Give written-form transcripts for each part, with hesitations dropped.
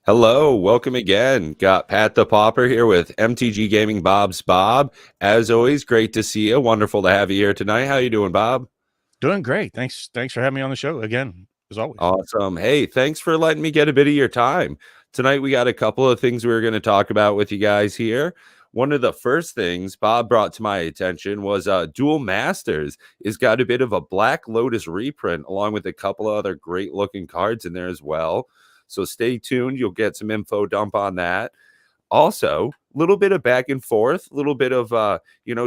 Hello, welcome again. Got Pat the Popper here with MTG Gaming Bob's Bob. As always, great to see you. Wonderful to have you here tonight. How you doing, Bob? Doing great. Thanks for having me on the show again, as always. Awesome. Hey, thanks for letting me get a bit of your time. Tonight we got a couple of things we were going to talk about with you guys here. One of the first things Bob brought to my attention was Dual Masters is got a bit of a Black Lotus reprint along with a couple of other great looking cards in there as well. So stay tuned. You'll get some info dump on that. Also, a little bit of back and forth, a little bit of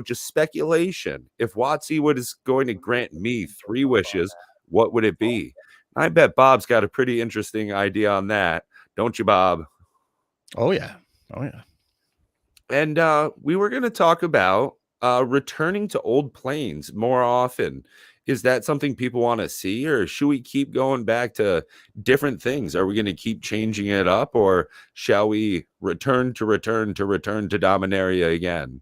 just speculation. If WotC was going to grant me three wishes, what would it be? I bet Bob's got a pretty interesting idea on that, don't you, Bob? Oh yeah. Oh yeah. And we were going to talk about returning to old planes more often. Is that something people want to see, or should we keep going back to different things? Are we going to keep changing it up, or shall we return to Dominaria again?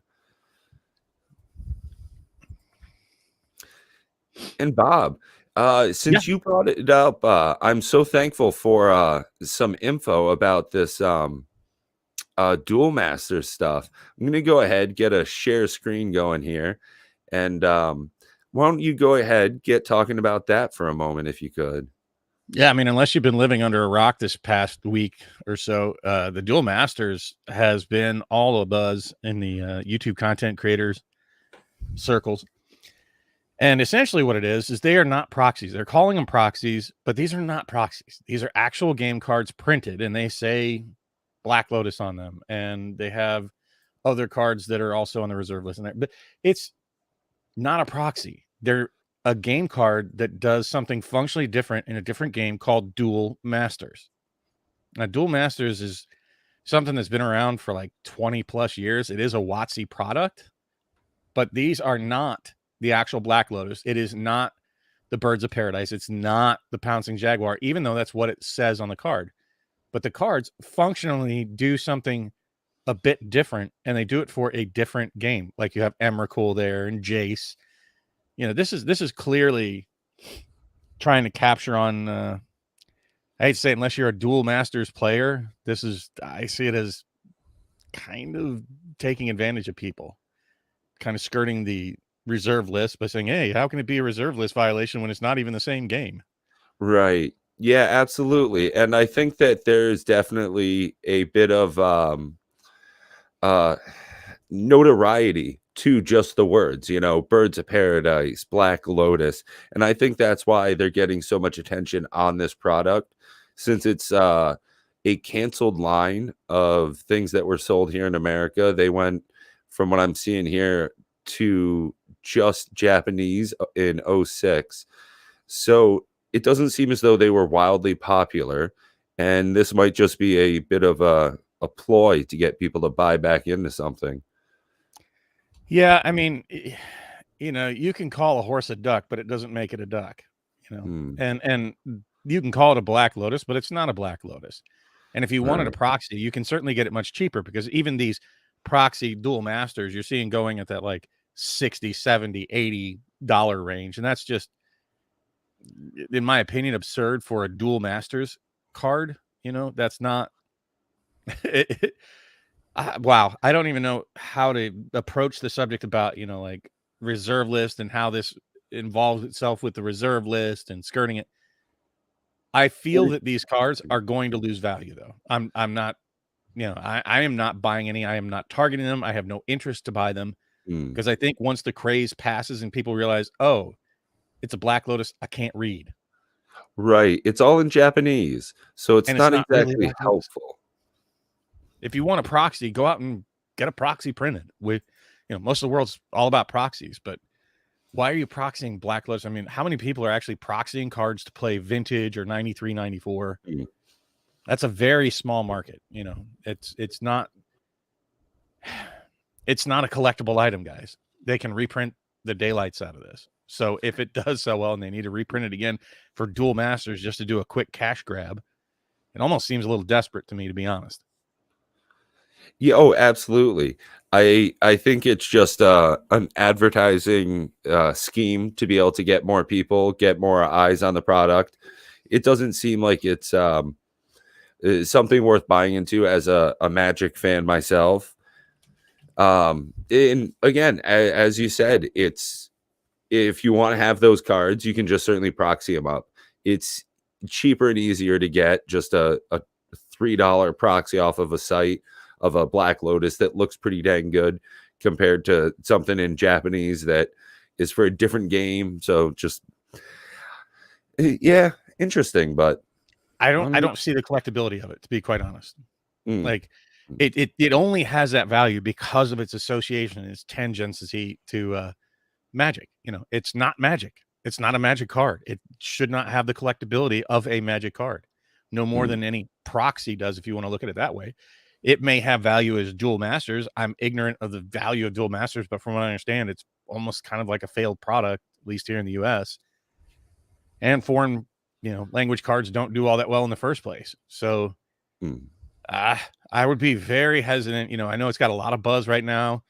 And Bob, Yeah. since you brought it up, I'm so thankful for some info about this Dual Master stuff. I'm going to go ahead, get a share screen going here. And why don't you go ahead, get talking about that for a moment, if you could. Yeah, I mean, unless you've been living under a rock this past week or so, the Dual Masters has been all a buzz in the YouTube content creators circles. And essentially what it is they are not proxies. They're calling them proxies, but these are not proxies. These are actual game cards printed, and they say Black Lotus on them. And they have other cards that are also on the reserve list in there. But it's not a proxy. They're a game card that does something functionally different in a different game called Dual Masters. Now, Dual Masters is something that's been around for like 20 plus years. It is a WotC product, but these are not the actual Black Lotus. It is not the Birds of Paradise. It's not the Pouncing Jaguar, even though that's what it says on the card. But the cards functionally do something a bit different, and they do it for a different game. Like you have Emrakul there and Jace. This is clearly trying to capture on. I hate to say it, unless you're a Dual Masters player, I see it as kind of taking advantage of people, kind of skirting the reserve list by saying, "Hey, how can it be a reserve list violation when it's not even the same game?" Right. Yeah, absolutely. And I think that there's definitely a bit of notoriety to just the words, Birds of Paradise, Black Lotus. And I think that's why they're getting so much attention on this product, since it's a canceled line of things that were sold here in America. They went, from what I'm seeing here, to just Japanese in 06. So it doesn't seem as though they were wildly popular. And this might just be a bit of a ploy to get people to buy back into something. Yeah, I mean, you can call a horse a duck, but it doesn't make it a duck. And you can call it a Black Lotus, but it's not a Black Lotus. And if you wanted a proxy, you can certainly get it much cheaper, because even these proxy Dual Masters you're seeing going at that like 60, 70, $80 range. And that's just, in my opinion, absurd for a Dual Masters card. That's not wow. I don't even know how to approach the subject about, like reserve list and how this involves itself with the reserve list and skirting it. I feel that these cards are going to lose value, though. I'm not, I am not buying any. I am not targeting them. I have no interest to buy them, because I think once the craze passes and people realize, oh, it's a Black Lotus, I can't read. Right. It's all in Japanese, so it's not not really exactly helpful. If you want a proxy, go out and get a proxy printed. Most of the world's all about proxies, but why are you proxying Black Lotus? I mean, how many people are actually proxying cards to play Vintage or 93, 94? That's a very small market. It's not a collectible item, guys. They can reprint the daylights out of this. So if it does so well and they need to reprint it again for Dual Masters just to do a quick cash grab, it almost seems a little desperate to me, to be honest. Yeah, oh, absolutely. I think it's just an advertising scheme to be able to get more people, get more eyes on the product. It doesn't seem like it's something worth buying into as a Magic fan myself. And again, as you said, it's if you want to have those cards, you can just certainly proxy them up. It's cheaper and easier to get just a $3 proxy off of a site of a Black Lotus that looks pretty dang good compared to something in Japanese that is for a different game. So just yeah, interesting, but I don't see the collectability of it, to be quite honest. Mm, Like mm, it only has that value because of its association and its tangency to Magic. You know, it's not Magic. It's not a Magic card. It should not have the collectability of a Magic card, no more mm. than any proxy does, if you want to look at it that way. It may have value as Dual Masters. I'm ignorant of the value of Dual Masters, but from what I understand, it's almost kind of like a failed product, at least here in the US. And foreign, language cards don't do all that well in the first place. So Mm. I would be very hesitant. I know it's got a lot of buzz right now.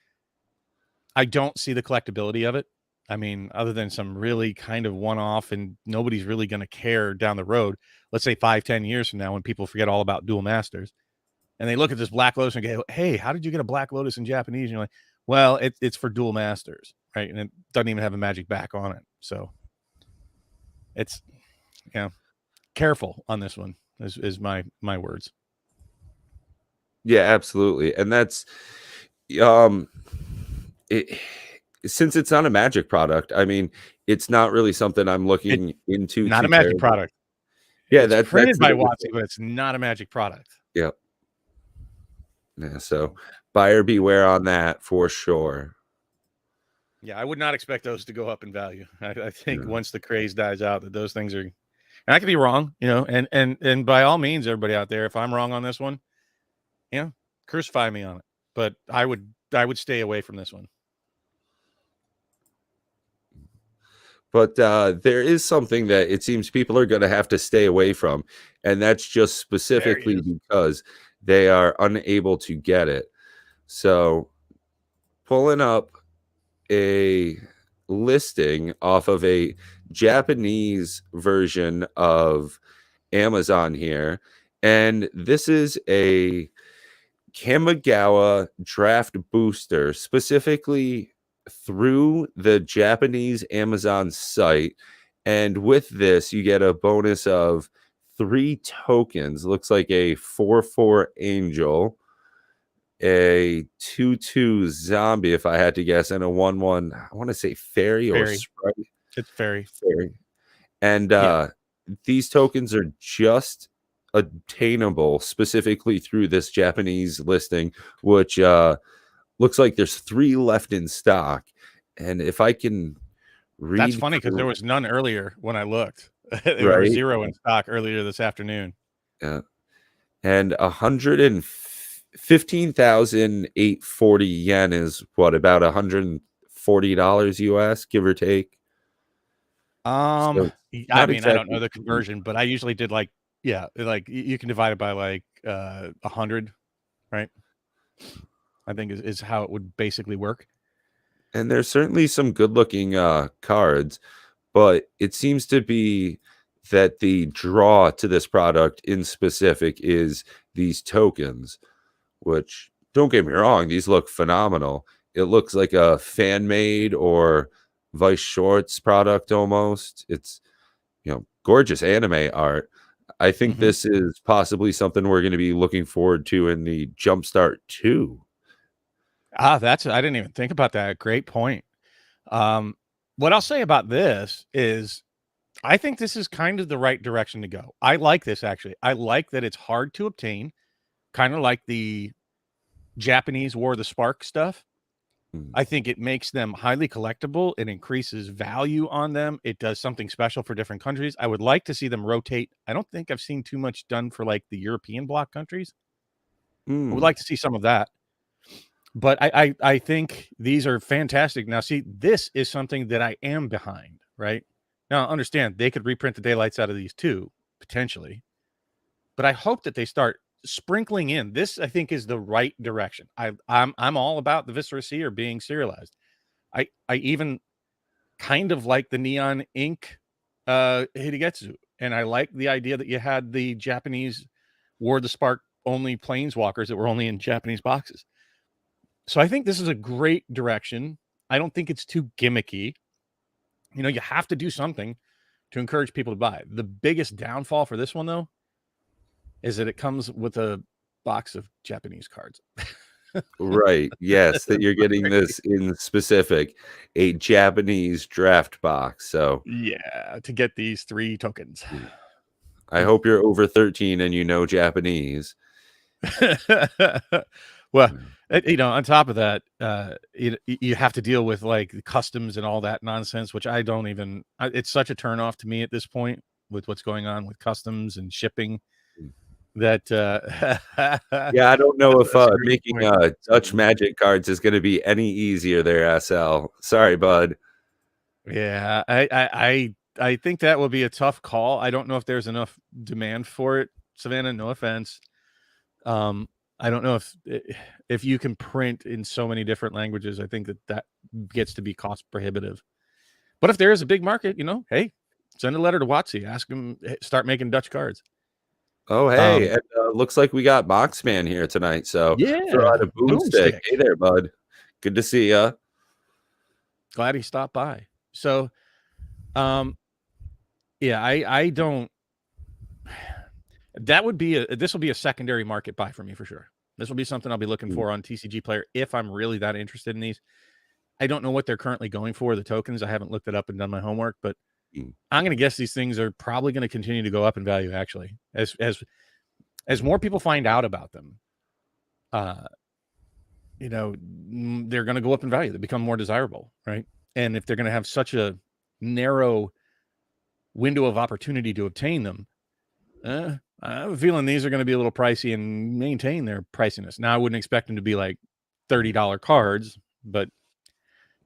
I don't see the collectability of it. I mean, other than some really kind of one-off, and nobody's really going to care down the road. Let's say 5-10 years from now, when people forget all about Dual Masters, and they look at this Black Lotus and go, "Hey, how did you get a Black Lotus in Japanese?" And you're like, "Well, it's for Dual Masters, right? And it doesn't even have a Magic back on it." So it's careful on this one. Is my words. Yeah, absolutely. And that's um it since it's not a Magic product, I mean, it's not really something I'm It's looking into not too a Magic terribly. product. Yeah, It's that's printed the by biggest WotC, thing. but it's not a Magic product. Yep. Yeah, so buyer beware on that for sure. Yeah, I would not expect those to go up in value. I think Yeah. once the craze dies out, that those things are, and I could be wrong, and by all means, everybody out there, if I'm wrong on this one, crucify me on it. But I would stay away from this one. But there is something that it seems people are going to have to stay away from, and that's just There he specifically is. because they are unable to get it. So, pulling up a listing off of a Japanese version of Amazon here, and this is a Kamigawa draft booster specifically through the Japanese Amazon site. And with this, you get a bonus of 3 tokens. Looks like a 4/4 angel, a 2/2 zombie, if I had to guess, and a 1/1, I want to say fairy or Fairy. sprite. It's fairy. Fairy. And Yeah, these tokens are just obtainable specifically through this Japanese listing, which looks like there's 3 left in stock. And if I can that's read funny because there was none earlier when I looked. There were right, 0 in stock earlier this afternoon. yeah, and 115,840 yen is what, about $140 US, give or take. So I not mean, I don't know exactly the cheap. conversion, but I usually did like you can divide it by 100, right? I think is how it would basically work. And there's certainly some good looking cards, but it seems to be that the draw to this product in specific is these tokens, which, don't get me wrong, these look phenomenal. It looks like a fan made or Vice Shorts product almost. It's, gorgeous anime art. I think Mhm. this is possibly something we're going to be looking forward to in the Jumpstart 2. I didn't even think about that. Great point. Um, what I'll say about this is I think this is kind of the right direction to go. I like this actually. I like that it's hard to obtain, kind of like the Japanese War of the Spark stuff. Mm, I think it makes them highly collectible. It increases value on them. It does something special for different countries. I would like to see them rotate. I don't think I've seen too much done for like the European bloc countries. I would mm, like to see some of that. But I think these are fantastic. Now, see, this is something that I am behind, right? Now, understand they could reprint the daylights out of these too, potentially. But I hope that they start sprinkling in. This, I think, is the right direction. I'm all about the Viscera Seer being serialized. I even kind of like the neon ink Hidegetsu. And I like the idea that you had the Japanese were the Spark only planeswalkers that were only in Japanese boxes. So I think this is a great direction. I don't think it's too gimmicky. You know, you have to do something to encourage people to buy. The biggest downfall for this one, though, is that it comes with a box of Japanese cards. Right. Yes, that you're getting this in specific, a Japanese draft box. So Yeah, to get these 3 tokens. I hope you're over 13 and you know Japanese. Well, you know, on top of that, you have to deal with like the customs and all that nonsense, which I don't even. It's such a turnoff to me at this point with what's going on with customs and shipping. That Yeah, I don't know if that's a great making point. Dutch Magic cards is going to be any easier there, SL. Sorry, bud. Yeah, I think that will be a tough call. I don't know if there's enough demand for it, Savannah. No offense. I don't know if you can print in so many different languages. I think that gets to be cost prohibitive. But if there is a big market, you know, hey, send a letter to WotC. Ask them start making Dutch cards. Oh, hey, and looks like we got Boxman here tonight. So throw Yeah, out a boomstick. boomstick. Hey there, bud. Good to see ya. Glad he stopped by. So, yeah, I don't. That would be this will be a secondary market buy for me for sure. This will be something I'll be looking for on TCG Player if I'm really that interested in these. I don't know what they're currently going for, the tokens. I haven't looked it up and done my homework, but I'm going to guess these things are probably going to continue to go up in value actually. As more people find out about them, you know, they're going to go up in value. They become more desirable, right? And if they're going to have such a narrow window of opportunity to obtain them, I have a feeling these are going to be a little pricey and maintain their priciness. Now, I wouldn't expect them to be like $30 cards, but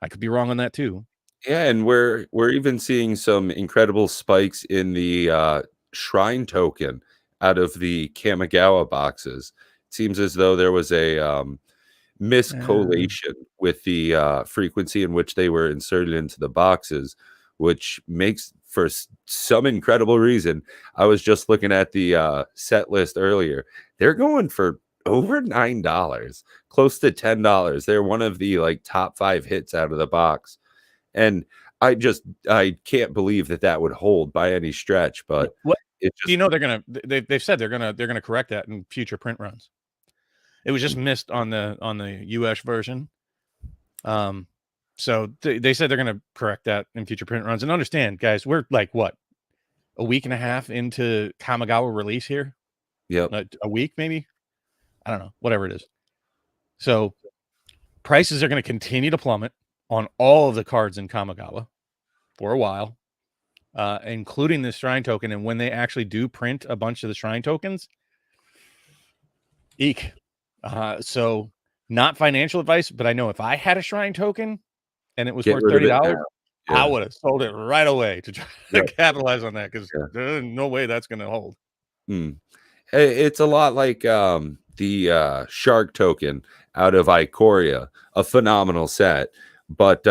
I could be wrong on that too. Yeah, and we're even seeing some incredible spikes in the shrine token out of the Kamigawa boxes. It seems as though there was a miscollation with the frequency in which they were inserted into the boxes, which makes for some incredible reason. I was just looking at the set list earlier. They're going for over $9, close to $10. They're one of the like top 5 hits out of the box. And I can't believe that would hold by any stretch, but what it just, you know, they've said they're gonna correct that in future print runs. It was just missed on the US version. So they said they're gonna correct that in future print runs. And understand, guys, we're like what, a week and a half into Kamigawa release here? yep. A week maybe? I don't know, whatever it is. So prices are going to continue to plummet on all of the cards in Kamigawa for a while, including the Shrine token. And when they actually do print a bunch of the Shrine tokens, eek. So not financial advice, but I know if I had a Shrine token and it was Get worth rid of it $30, now. Yeah. I would have sold it right away to try to Right. capitalize on that because Yeah. there's no way that's going to hold. It's a lot like the shark token out of Ikoria, a phenomenal set. But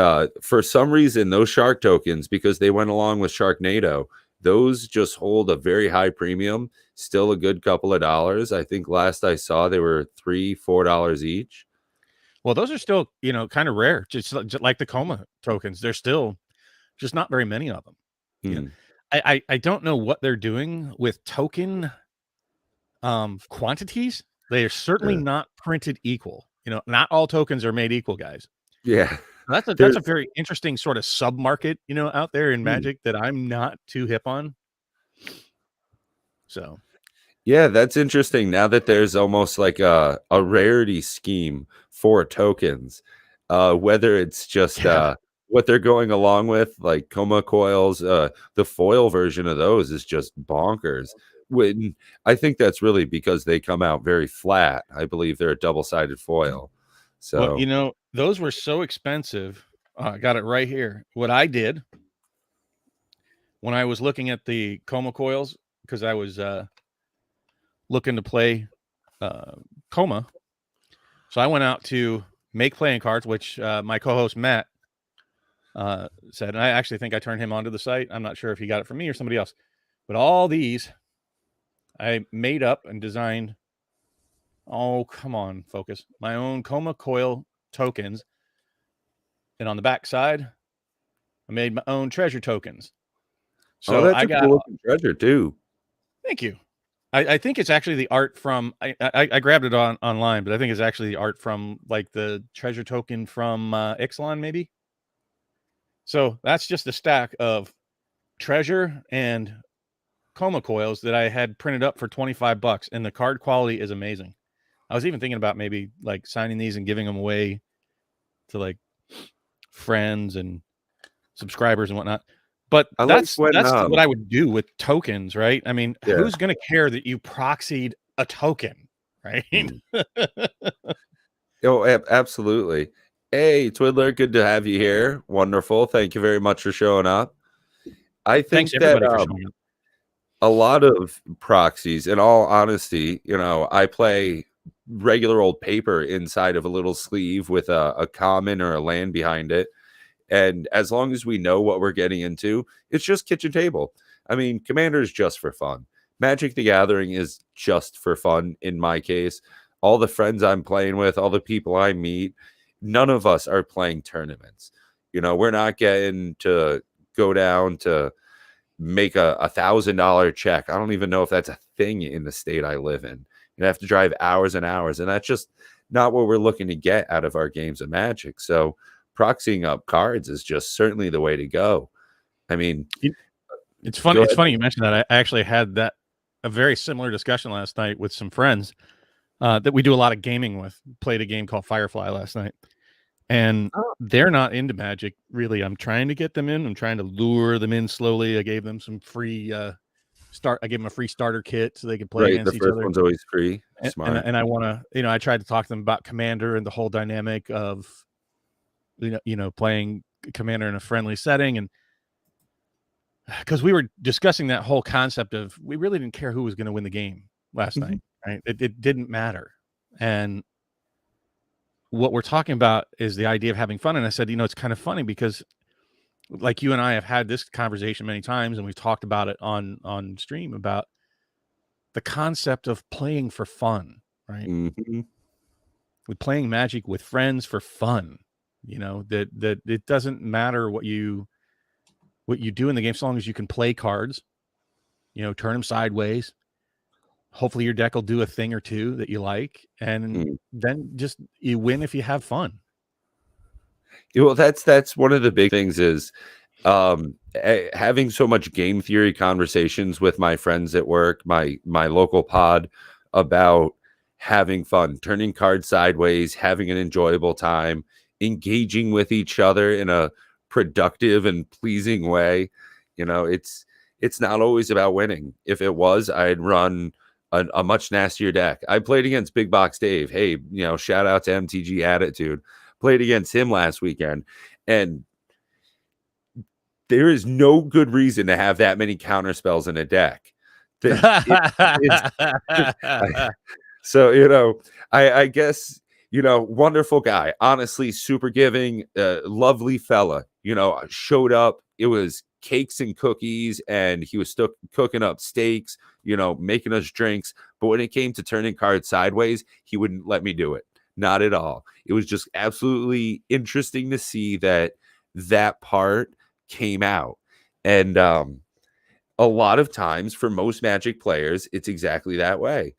for some reason, those shark tokens, because they went along with Sharknado, those just hold a very high premium, still a good couple of dollars. I think last I saw they were $3-4 each. Well, those are still, you know, kind of rare, just like the Coma tokens. They're still just not very many of them. You know, I don't know what they're doing with token quantities. They are certainly not printed equal. You know, not all tokens are made equal, guys. Yeah. That's a very interesting sort of sub market, you know, out there in Magic that I'm not too hip on. So Yeah, that's interesting. Now that there's almost like a rarity scheme for tokens, whether it's just what they're going along with, like Coma coils, the foil version of those is just bonkers. When I think that's really because they come out very flat. I believe they're a double-sided foil. well, So you know, those were so expensive. I got it right here. What I did when I was looking at the Coma coils, because I was looking to play Coma. So I went out to Make Playing Cards, which my co-host Matt said, and I actually think I turned him onto the site. I'm not sure if he got it from me or somebody else, but all these I made up and designed, oh, come on, focus, my own Coma Coil tokens. And on the back side, I made my own treasure tokens. Oh, So that's I a got, cool looking treasure too. thank you. I think it's actually the art from, I grabbed it online, but I think it's actually the art from like the treasure token from Ixalan, maybe. So that's just a stack of treasure and Coma coils that I had printed up for $25, and the card quality is amazing. I was even thinking about maybe like signing these and giving them away to like friends and subscribers and whatnot. But I like that's when what I would do with tokens, right? I mean, yeah. who's going to care that you proxied a token, right? Mm. Oh, absolutely. Hey, Twiddler, good to have you here. Wonderful. Thank you very much for showing up. I Thanks think that everybody for showing up. a lot of proxies, in all honesty, I play regular old paper inside of a little sleeve with a common or a land behind it. And as long as we know what we're getting into, it's just kitchen table. I mean, Commander is just for fun. Magic the Gathering is just for fun in my case. All the friends I'm playing with, all the people I meet, none of us are playing tournaments. We're not getting to go down to make a $1,000 check. I don't even know if that's a thing in the state I live in. You have to drive hours and hours, and that's just not what we're looking to get out of our games of Magic. So proxying up cards is just certainly the way to go. I mean, it's funny. It's funny you mentioned that. I actually had a very similar discussion last night with some friends that we do a lot of gaming with. Played a game called Firefly last night, and they're not into Magic really. I'm trying to get them in. I'm trying to lure them in slowly. I gave them some free I gave them a free starter kit so they could play right. The against each first other. one's always free. Smart. And I want to, I tried to talk to them about Commander and the whole dynamic of, playing Commander in a friendly setting. And because we were discussing that whole concept of, we really didn't care who was going to win the game last night, right? It didn't matter. And what we're talking about is the idea of having fun. And I said, it's kind of funny because like you and I have had this conversation many times, and we've talked about it on stream about the concept of playing for fun, right? Mm-hmm. With playing Magic with friends for fun, that it doesn't matter what you do in the game, so long as you can play cards, turn them sideways. Hopefully your deck will do a thing or two that you like, and then just you win if you have fun. Well, that's one of the big things is having so much game theory conversations with my friends at work, my local pod, about having fun, turning cards sideways, having an enjoyable time, engaging with each other in a productive and pleasing way. It's not always about winning. If it was, I'd run a much nastier deck. I played against Big Box Dave. Hey, shout out to MTG Attitude. Played against him last weekend, and there is no good reason to have that many counter spells in a deck. So, I guess, wonderful guy, honestly, super giving, lovely fella, showed up. It was cakes and cookies, and he was cooking up steaks, making us drinks. But when it came to turning cards sideways, he wouldn't let me do it. Not at all. It was just absolutely interesting to see that part came out. And a lot of times for most Magic players, it's exactly that way.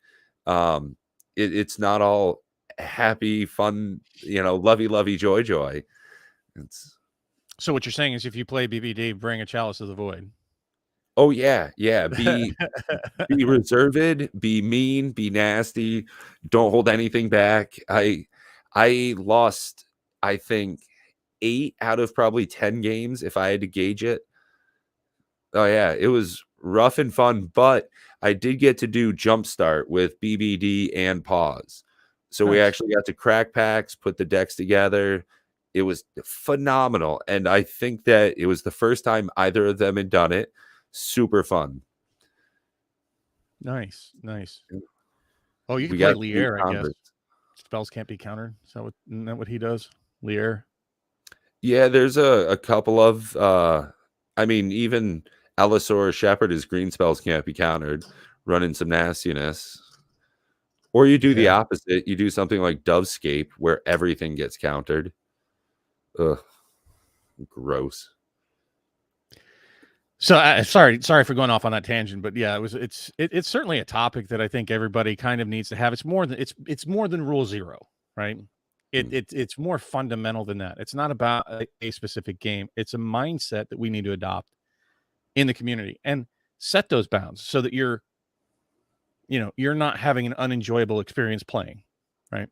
It's not all happy, fun, lovey, joy. So what you're saying is if you play BBD, bring a Chalice of the Void. Oh, yeah. Be reserved, be mean, be nasty. Don't hold anything back. I lost, I think, 8 out of probably 10 games if I had to gauge it. Oh, yeah. It was rough and fun, but I did get to do Jumpstart with BBD and Pause. So we actually got to crack packs, put the decks together. It was phenomenal. And I think that it was the first time either of them had done it. Super fun. Nice. Oh, you can play Lier, I guess. Converts. Spells can't be countered. Isn't that what he does? Lier. Yeah, there's a couple of even Allosaur Shepherd, his green spells can't be countered. running some nastiness. Or you do the Yeah. opposite. You do something like Dovescape where everything gets countered. Ugh, gross. So sorry for going off on that tangent, but yeah, it's certainly a topic that I think everybody kind of needs to have. It's more than rule zero, right? Mm. It's more fundamental than that. It's not about a specific game. It's a mindset that we need to adopt in the community and set those bounds so that you're not having an unenjoyable experience playing, right?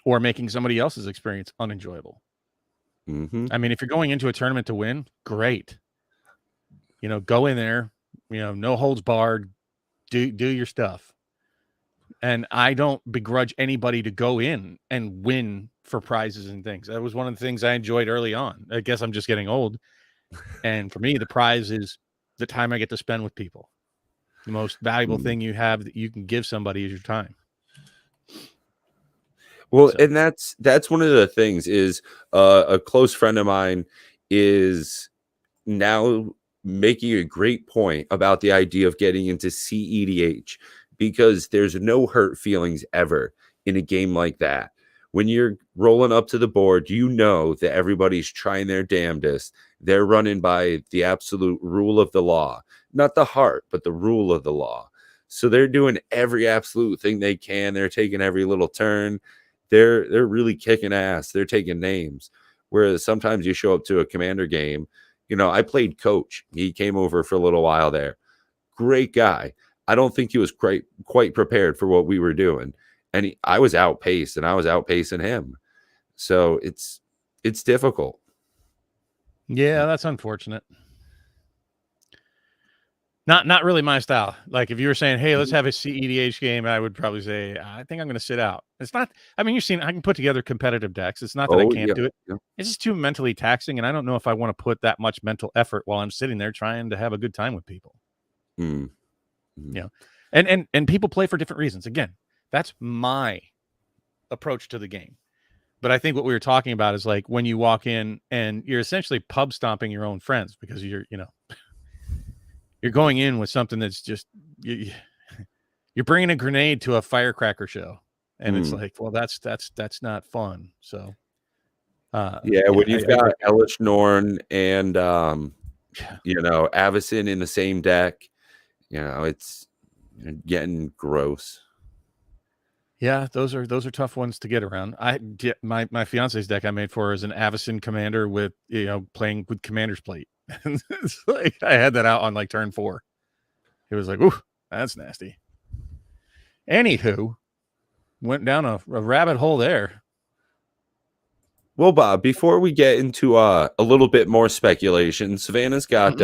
Or making somebody else's experience unenjoyable. Mm-hmm. I mean, if you're going into a tournament to win, great. Go in there, no holds barred, do your stuff. And I don't begrudge anybody to go in and win for prizes and things. That was one of the things I enjoyed early on. I guess I'm just getting old. And for me, the prize is the time I get to spend with people. The most valuable thing you have that you can give somebody is your time. Well, So. and that's one of the things is a close friend of mine is now making a great point about the idea of getting into CEDH because there's no hurt feelings ever in a game like that. When you're rolling up to the board, you know that everybody's trying their damnedest. They're running by the absolute rule of the law, not the heart, but the rule of the law. So they're doing every absolute thing they can. They're taking every little turn. They're really kicking ass. They're taking names. Whereas sometimes you show up to a commander game. I played coach. He came over for a little while there. Great guy. I don't think he was quite prepared for what we were doing. And I was outpaced and I was outpacing him. So it's difficult. Yeah, that's unfortunate. Not really my style. Like if you were saying, "Hey, let's have a CEDH game," I would probably say, "I think I'm going to sit out." It's not. I mean, you've seen I can put together competitive decks. It's not that I Oh, can't yeah. do it. Yeah. It's just too mentally taxing, and I don't know if I want to put that much mental effort while I'm sitting there trying to have a good time with people. Mm. And people play for different reasons. Again, that's my approach to the game. But I think what we were talking about is like when you walk in and you're essentially pub stomping your own friends because you're going in with something that's just you're bringing a grenade to a firecracker show, and it's like, well, that's not fun. So, when you've got Elish Norn and yeah. Avacyn in the same deck, it's getting gross. Yeah, those are tough ones to get around. My fiance's deck I made for her is an Avacyn commander with playing with Commander's Plate. It's like I had that out on like turn 4. It was like, ooh, that's nasty. Anywho, went down a rabbit hole there. Well, Bob, before we get into a little bit more speculation, Savannah's got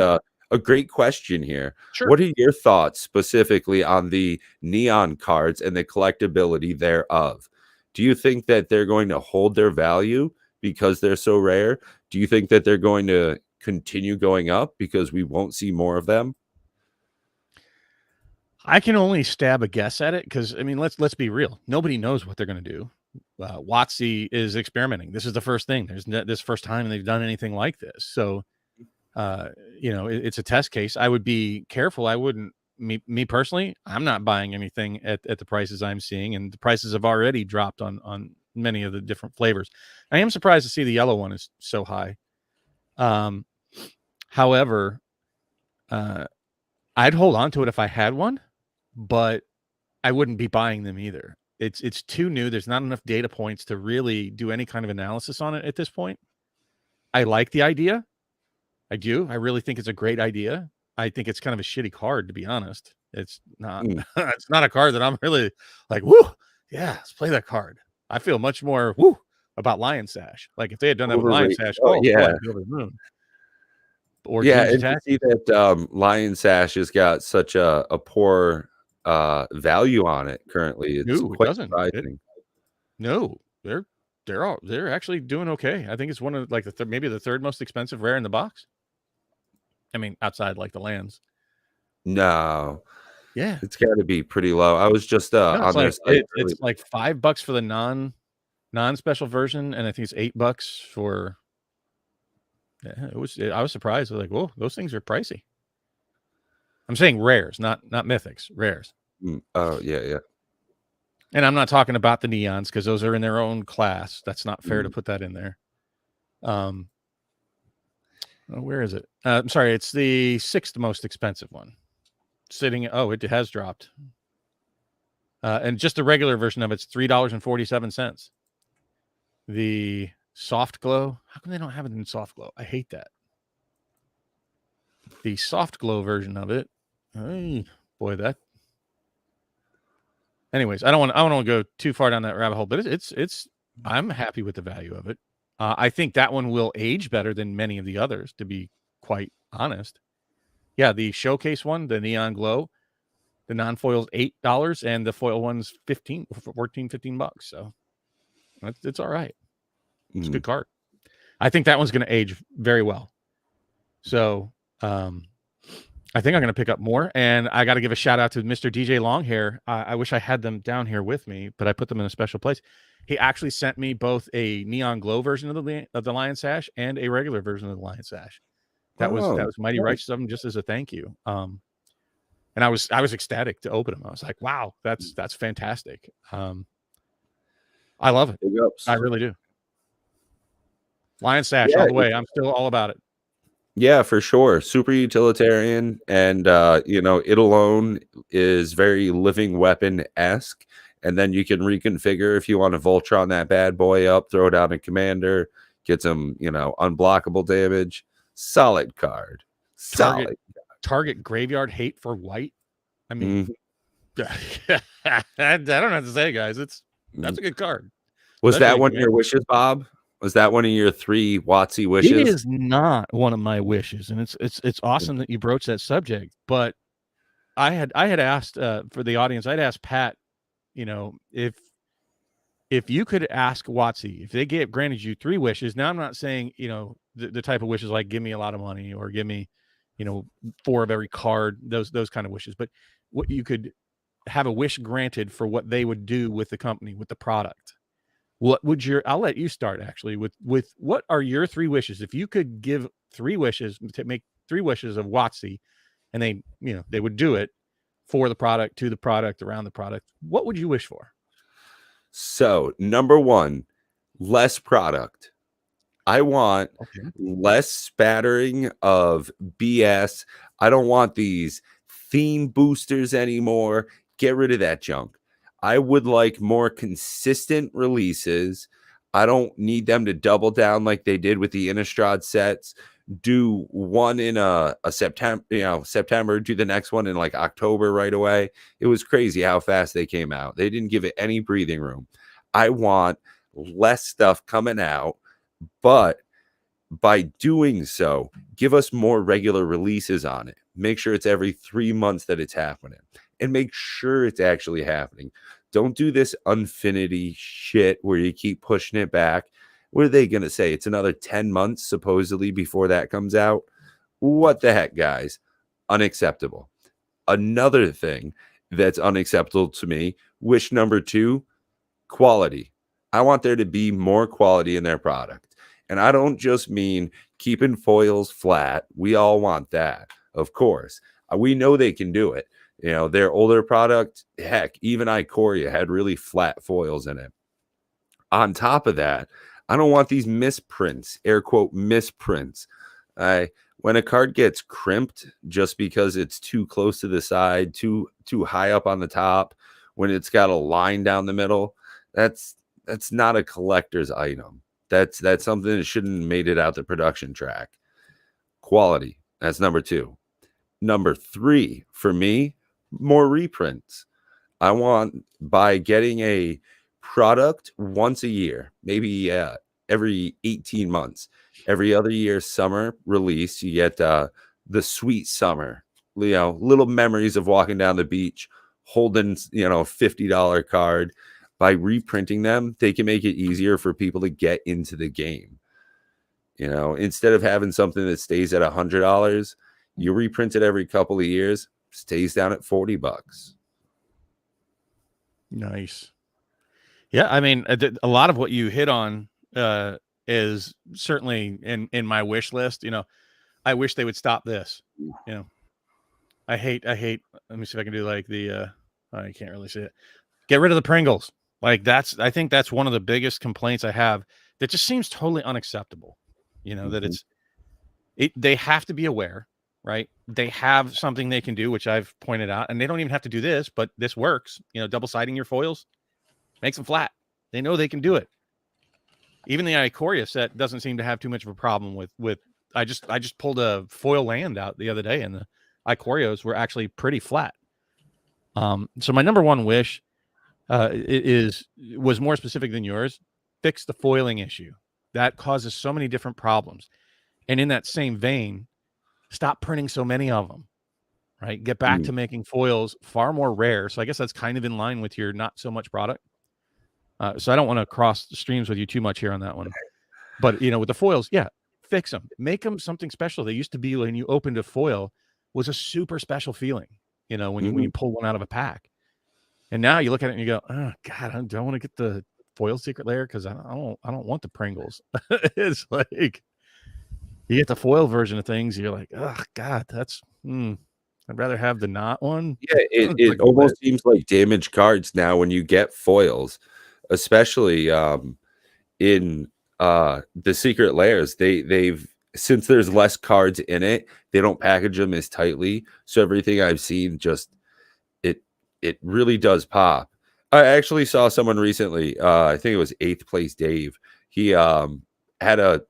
a great question here. Sure. What are your thoughts specifically on the neon cards and the collectability thereof? Do you think that they're going to hold their value because they're so rare? Do you think that they're going to continue going up because we won't see more of them? I can only stab a guess at it because I mean, let's be real. Nobody knows what they're going to do. WotC is experimenting. This is the first thing. This first time they've done anything like this. So, it's a test case. I would be careful. I wouldn't. Me personally, I'm not buying anything at the prices I'm seeing, and the prices have already dropped on many of the different flavors. I am surprised to see the yellow one is so high. However, I'd hold on to it if I had one, but I wouldn't be buying them either. It's too new. There's not enough data points to really do any kind of analysis on it at this point. I like the idea. I do. I really think it's a great idea. I think it's kind of a shitty card, to be honest. It's not. It's not a card that I'm really like, woo, yeah, let's play that card. I feel much more woo about Lion Sash. Like if they had done that with Lion Sash, yeah, I'd be over the moon. Or yeah, Doom's and to Attack. see that Lion Sash has got such a poor value on it currently, it's No, it quite doesn't. surprising. No, they're actually doing okay. I think it's one of like maybe the third most expensive rare in the box. I mean, outside like the lands. No, Yeah, it's got to be pretty low. I was just no, on their site. it's like $5 for the non special version, and I think it's $8 for. Yeah, I was surprised. I was like, whoa, those things are pricey. I'm saying rares, not mythics, rares. Oh, yeah. And I'm not talking about the neons because those are in their own class. That's not fair to put that in there. Where is it? I'm sorry, it's the 6th most expensive one. Sitting. Oh, it has dropped. And just the regular version of it's $3.47. The soft glow. How come they don't have it in soft glow? I hate that. The soft glow version of it. Hey, boy, that. Anyways, I don't want to go too far down that rabbit hole, but it's. I'm happy with the value of it. I think that one will age better than many of the others, to be quite honest. Yeah, the showcase one, the neon glow, the non-foil's $8 and the foil one's $15. So it's all right. It's a good card. I think that one's going to age very well. So I think I'm going to pick up more. And I got to give a shout out to Mr. DJ Longhair. I wish I had them down here with me, but I put them in a special place. He actually sent me both a neon glow version of the Lion Sash and a regular version of the Lion Sash. That was mighty righteous of him, just as a thank you. And I was ecstatic to open them. I was like, wow, that's fantastic. I love it. I really do. Lion Sash all the way. I'm still all about it. Yeah, for sure. Super utilitarian, and it alone is very living weapon-esque. And then you can reconfigure if you want to Voltron that bad boy up, throw down a commander, get some, unblockable damage. Solid card. Target graveyard hate for white. I mean, I don't have to say, guys. That's a good card. Was that one of your wishes, Bob? Was that one of your 3 WotC wishes? It is not one of my wishes, and it's awesome that you broached that subject. But I had asked for the audience. I'd asked Pat, if you could ask WotC if they granted you 3 wishes. Now I'm not saying the type of wishes like give me a lot of money or give me 4 of every card, those kind of wishes, but what you could have a wish granted for what they would do with the company, with the product. What would I'll let you start actually with what are your 3 wishes? If you could give 3 wishes to make 3 wishes of WotC and they would do it for the product, to the product, around the product, what would you wish for? So, number 1, less product. I want less spattering of BS. I don't want these theme boosters anymore. Get rid of that junk. I would like more consistent releases. I don't need them to double down like they did with the Innistrad sets. Do one in a September, do the next one in like October right away. It was crazy how fast they came out. They didn't give it any breathing room. I want less stuff coming out, but by doing so, give us more regular releases on it. Make sure it's every 3 months that it's happening, and make sure it's actually happening. Don't do this Unfinity shit where you keep pushing it back. What are they going to say? It's another 10 months supposedly before that comes out. What the heck, guys? Unacceptable. Another thing that's unacceptable to me, wish number 2, quality. I want there to be more quality in their product. And I don't just mean keeping foils flat. We all want that, of course. We know they can do it. Their older product, heck, even Ikoria had really flat foils in it. On top of that, I don't want these misprints, air quote misprints. When a card gets crimped just because it's too close to the side, too high up on the top, when it's got a line down the middle, that's not a collector's item. That's something that shouldn't have made it out the production track. Quality, that's number 2. Number 3, for me, more reprints. I want, by getting a product once a year, maybe every 18 months, every other year summer release, you get the sweet summer, little memories of walking down the beach, holding, $50 card. By reprinting them, they can make it easier for people to get into the game. Instead of having something that stays at $100, you reprint it every couple of years, stays down at $40. Nice. Yeah, I mean, a lot of what you hit on is certainly in my wish list. I wish they would stop this. I hate. Let me see if I can do like the. I can't really see it. Get rid of the Pringles. Like I think that's one of the biggest complaints I have. That just seems totally unacceptable. That Mhm. they have to be aware, right? They have something they can do, which I've pointed out, and they don't even have to do this, but this works. Double siding your foils makes them flat. They know they can do it. Even the Ikoria set doesn't seem to have too much of a problem with. I just pulled a foil land out the other day, and the Ikorios were actually pretty flat. So my number one wish was more specific than yours. Fix the foiling issue. That causes so many different problems. And in that same vein, stop printing so many of them. Right? Get back Mm. to making foils far more rare. So I guess that's kind of in line with your not so much product. So I don't want to cross the streams with you too much here on that one. But with the foils, yeah, fix them, make them something special. They used to be when you opened a foil was a super special feeling. When you Mhm. pull one out of a pack, and now you look at it and you go, oh God, I don't want to get the foil secret layer because I don't want the Pringles. It's like you get the foil version of things, you're like, oh God, I'd rather have the not one. Yeah, it It's like it what? almost seems like damaged cards now when you get foils, especially, in, the secret layers. They've since there's less cards in it, they don't package them as tightly, so everything I've seen just it it really does pop. I actually saw someone recently, I think it was 8th place Dave. He, had a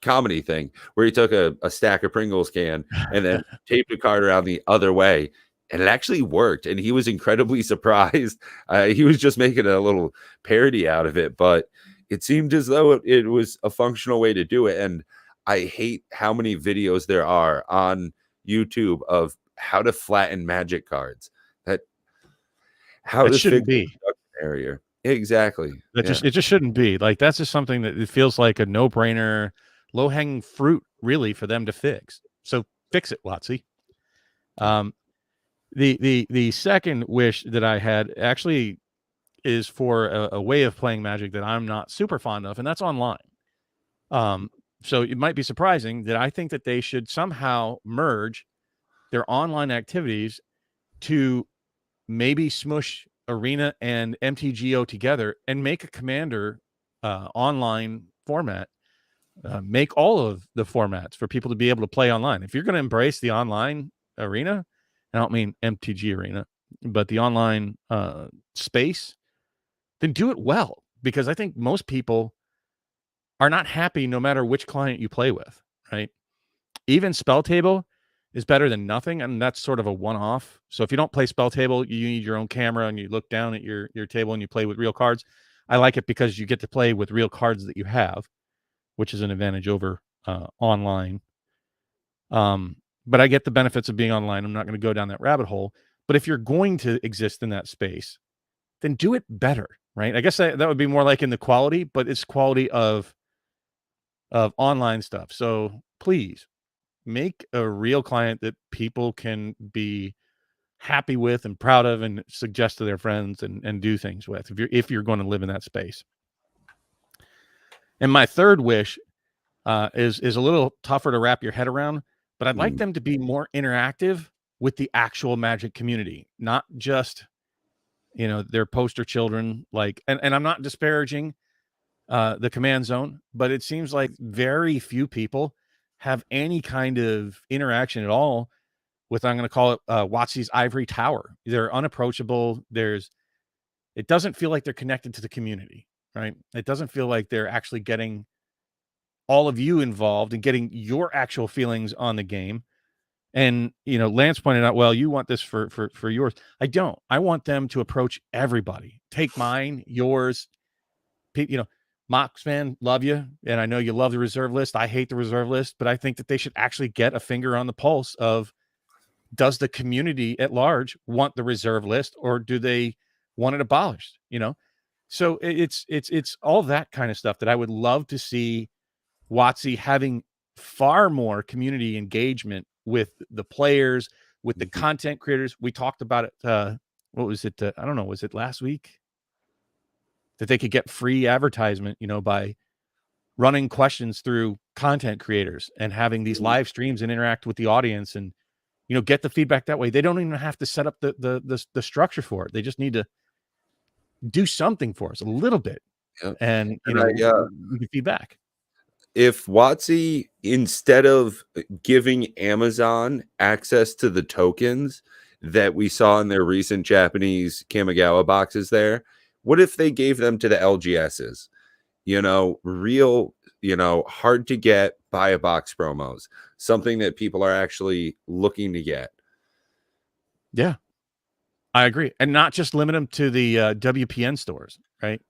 comedy thing where he took a stack of Pringles can and then taped a card around the other way, and it actually worked, and he was incredibly surprised. He was just making a little parody out of it, but it seemed as though it was a functional way to do it, and I hate how many videos there are on YouTube of how to flatten Magic cards. That how That to shouldn't fix the be. production area. Exactly. Yeah. It just shouldn't be. Like, that's just something that it feels like a no-brainer, low-hanging fruit, really, for them to fix. So fix it, WotC. Um, the second wish that I had actually is for a way of playing Magic that I'm not super fond of, and that's online. Um, so it might be surprising that I think that they should somehow merge their online activities to maybe smush Arena and MTGO together and make a Commander online format. Make all of the formats for people to be able to play online. If you're going to embrace the online arena, I don't mean MTG Arena, but the online space, then do it well. Because I think most people are not happy no matter which client you play with, right? Even Spell Table is better than nothing, and that's sort of a one-off. So if you don't play Spell Table, you need your own camera and you look down at your table and you play with real cards. I like it because you get to play with real cards that you have, which is an advantage over online. But I get the benefits of being online. I'm not going to go down that rabbit hole. But if you're going to exist in that space, then do it better, right? I guess that would be more like in the quality, but it's quality of online stuff. So please make a real client that people can be happy with and proud of and suggest to their friends and do things with if you're going to live in that space. And my third wish is a little tougher to wrap your head around, but I'd like Mm. them to be more interactive with the actual Magic community, not just their poster children. And I'm not disparaging the command zone, but it seems like very few people have any kind of interaction at all with, I'm going to call it WotC's ivory tower. They're unapproachable. It doesn't feel like they're connected to the community, right? It doesn't feel like they're actually getting all of you involved and getting your actual feelings on the game. And Lance pointed out, well, you want this for yours. I don't. I want them to approach everybody. Take mine, yours. Mox man, love you, and I know you love the reserve list. I hate the reserve list, but I think that they should actually get a finger on the pulse of, does the community at large want the reserve list, or do they want it abolished? So it's all that kind of stuff that I would love to see WotC having far more community engagement with the players, with the Mhm. content creators. We talked about it. What was it? I don't know. Was it last week that they could get free advertisement, by running questions through content creators and having these Mhm. live streams and interact with the audience and, get the feedback that way. They don't even have to set up the structure for it. They just need to do something for us a little bit, Yeah. and And we can feedback. if WotC, instead of giving Amazon access to the tokens that we saw in their recent Japanese Kamigawa boxes there, what if they gave them to the LGSs? Real, hard to get buy a box promos, something that people are actually looking to get. Yeah, I agree, and not just limit them to the WPN stores, right?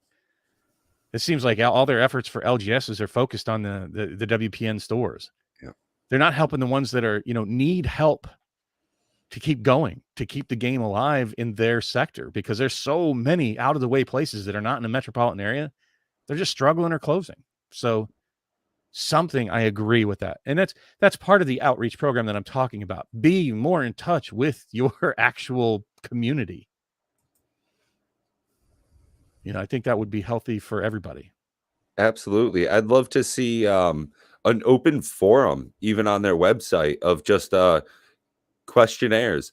It seems like all their efforts for LGSs are focused on the WPN stores. Yeah. They're not helping the ones that are need help to keep going, to keep the game alive in their sector, because there's so many out of the way places that are not in a metropolitan area. They're just struggling or closing. So something, I agree with that. And that's part of the outreach program that I'm talking about. Be more in touch with your actual community. I think that would be healthy for everybody. Absolutely. I'd love to see an open forum, even on their website, of just questionnaires,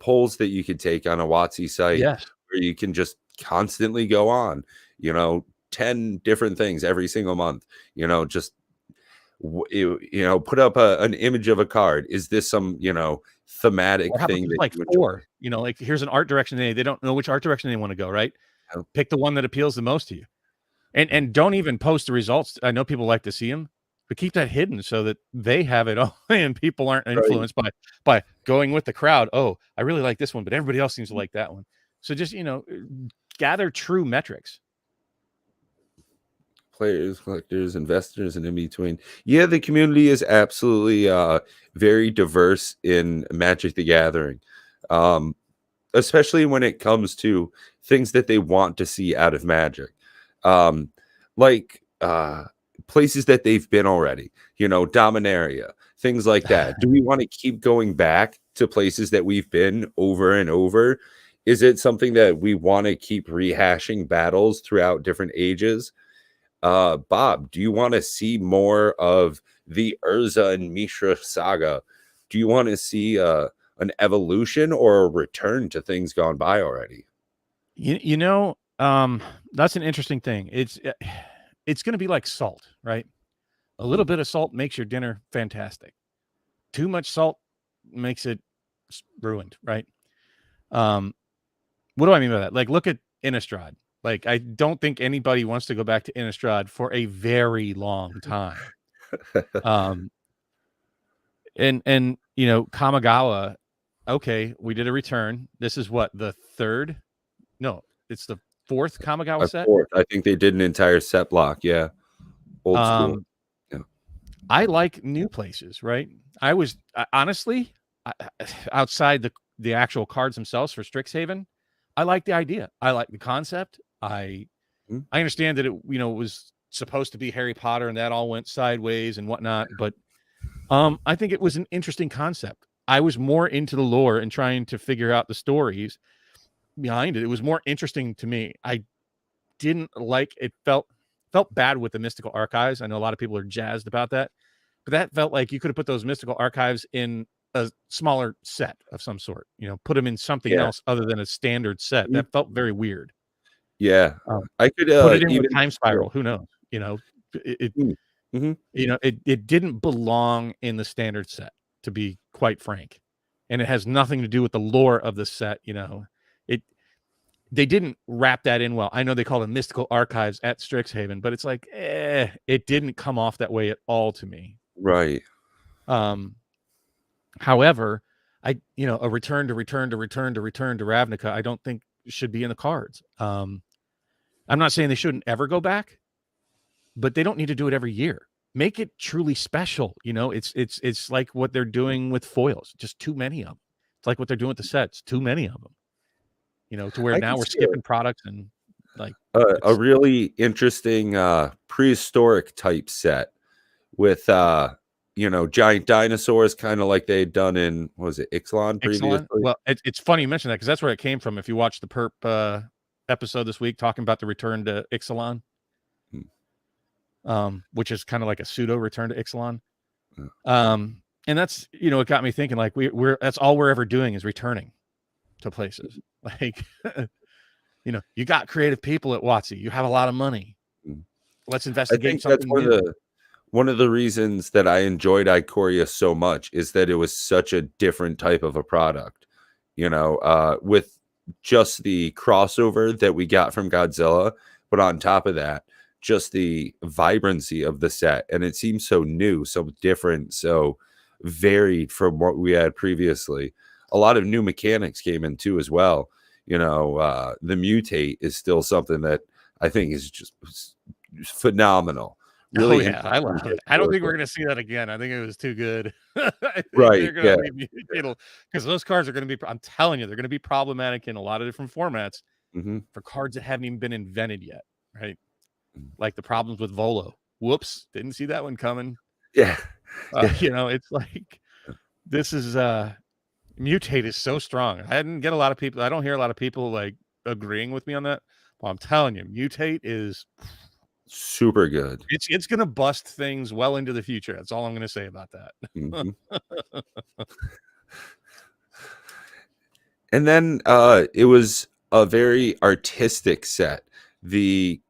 polls that you could take on a WotC site Yes. where you can just constantly go on, 10 different things every single month, just put up an image of a card. Is this some, thematic Or how about thing just that like you enjoy? 4, like here's an art direction they don't know which art direction they want to go, right? Oh, Pick the one that appeals the most to you. And don't even post the results. I know people like to see them, but keep that hidden so that they have it all and people aren't right. influenced by going with the crowd. Oh, I really like this one, but everybody else seems to like that one. So just, gather true metrics. Players, collectors, investors, and in between. Yeah, the community is absolutely very diverse in Magic the Gathering. Especially when it comes to things that they want to see out of Magic. Um, like places that they've been already, Dominaria, things like that. Do we want to keep going back to places that we've been over and over? Is it something that we want to keep rehashing battles throughout different ages? Bob, do you want to see more of the Urza and Mishra saga? Do you want to see an evolution or a return to things gone by already? That's an interesting thing. It's going to be like salt, right? A little Mm. bit of salt makes your dinner fantastic. Too much salt makes it ruined, right? What do I mean by that? Like, look at Innistrad. Like, I don't think anybody wants to go back to Innistrad for a very long time. Um, and Kamigawa. Okay, we did a return. This is what, the third? No, it's the fourth Kamigawa set. I think they did an entire set block. Yeah, old school. Yeah. I like new places, right? Honestly, outside the actual cards themselves for Strixhaven, I like the idea. I like the concept. I Mhm. understand that it was supposed to be Harry Potter and that all went sideways and whatnot, but I think it was an interesting concept. I was more into the lore and trying to figure out the stories behind it. It was more interesting to me. I didn't like it. Felt bad with the mystical archives. I know a lot of people are jazzed about that, but that felt like you could have put those mystical archives in a smaller set of some sort. Put them in something Yeah. else other than a standard set. Mhm. That felt very weird. Yeah. I could Put it in with even. Time Yeah. Spiral. Who knows? It Mm. Mhm. it didn't belong in the standard set, to be quite frank, and it has nothing to do with the lore of the set. It they didn't wrap that in well. I know they call it mystical archives at Strixhaven, but it's like, it didn't come off that way at all to me. Right. Um, However, a return to Ravnica, I don't think should be in the cards. I'm not saying they shouldn't ever go back, but they don't need to do it every year. Make it truly special. It's like what they're doing with foils, just too many of them. It's like what they're doing with the sets, too many of them. To where I now could we're see skipping products and like a it's really interesting prehistoric type set with giant dinosaurs, kind of like they'd done in, what was it, Ixalan Ixalan. previously. Well, it's funny you mention that because that's where it came from. If you watch the Perp episode this week talking about the return to Ixalan, Mm, which is kind of like a pseudo return to Ixalan. yeah. And that's, it got me thinking, like, that's all we're ever doing is returning to places. Like, you got creative people at WotC. You have a lot of money. Mm. Let's I investigate think that's something new. one of the reasons that I enjoyed Ikoria so much is that it was such a different type of a product. With just the crossover that we got from Godzilla, but on top of that, just the vibrancy of the set. And it seems so new, so different, so varied from what we had previously. A lot of new mechanics came in too as well. The mutate is still something that I think is just phenomenal. Oh Really yeah, I interesting love to it. I don't work think we're with. gonna see that again. I think it was too good. I think Right. they're gonna Yeah. leave because those cards are gonna be. I'm telling you, they're gonna be problematic in a lot of different formats Hmm. for cards that haven't even been invented yet. Right? Like the problems with Volo. Whoops, didn't see that one coming. Yeah. Yeah. It's like this is mutate is so strong. I didn't get a lot of people. I don't hear a lot of people like agreeing with me on that. Well, I'm telling you, mutate is Super good. it's gonna bust things well into the future. That's all I'm gonna say about that. Mhm. And then it was a very artistic set. The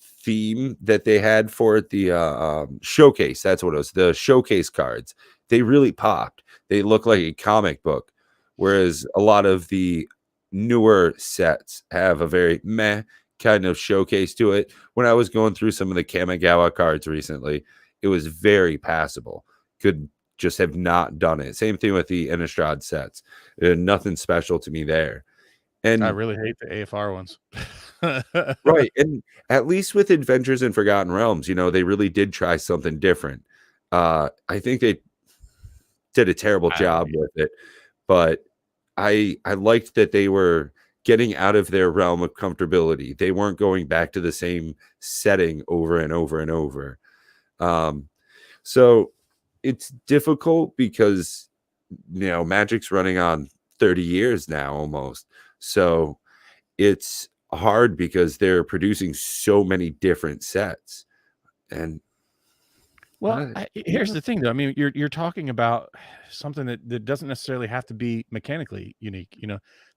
theme that they had for it, the showcase, that's what it was. The showcase cards, they really popped. They look like a comic book, whereas a lot of the newer sets have a very meh kind of showcase to it. When I was going through some of the Kamigawa cards recently, it was very passable. Could just have not done it. Same thing with the Innistrad sets. Nothing special to me there. I And really hate the AFR ones. right, and at least with Adventures in Forgotten Realms, they really did try something different. I think they did a terrible I job agree. with it, but I liked that they were getting out of their realm of comfortability. They weren't going back to the same setting over and over and over. Um, so it's difficult because Magic's running on 30 years now almost. So it's hard because they're producing so many different sets. And Well, here's yeah. the thing, though. I mean, you're talking about something that doesn't necessarily have to be mechanically unique.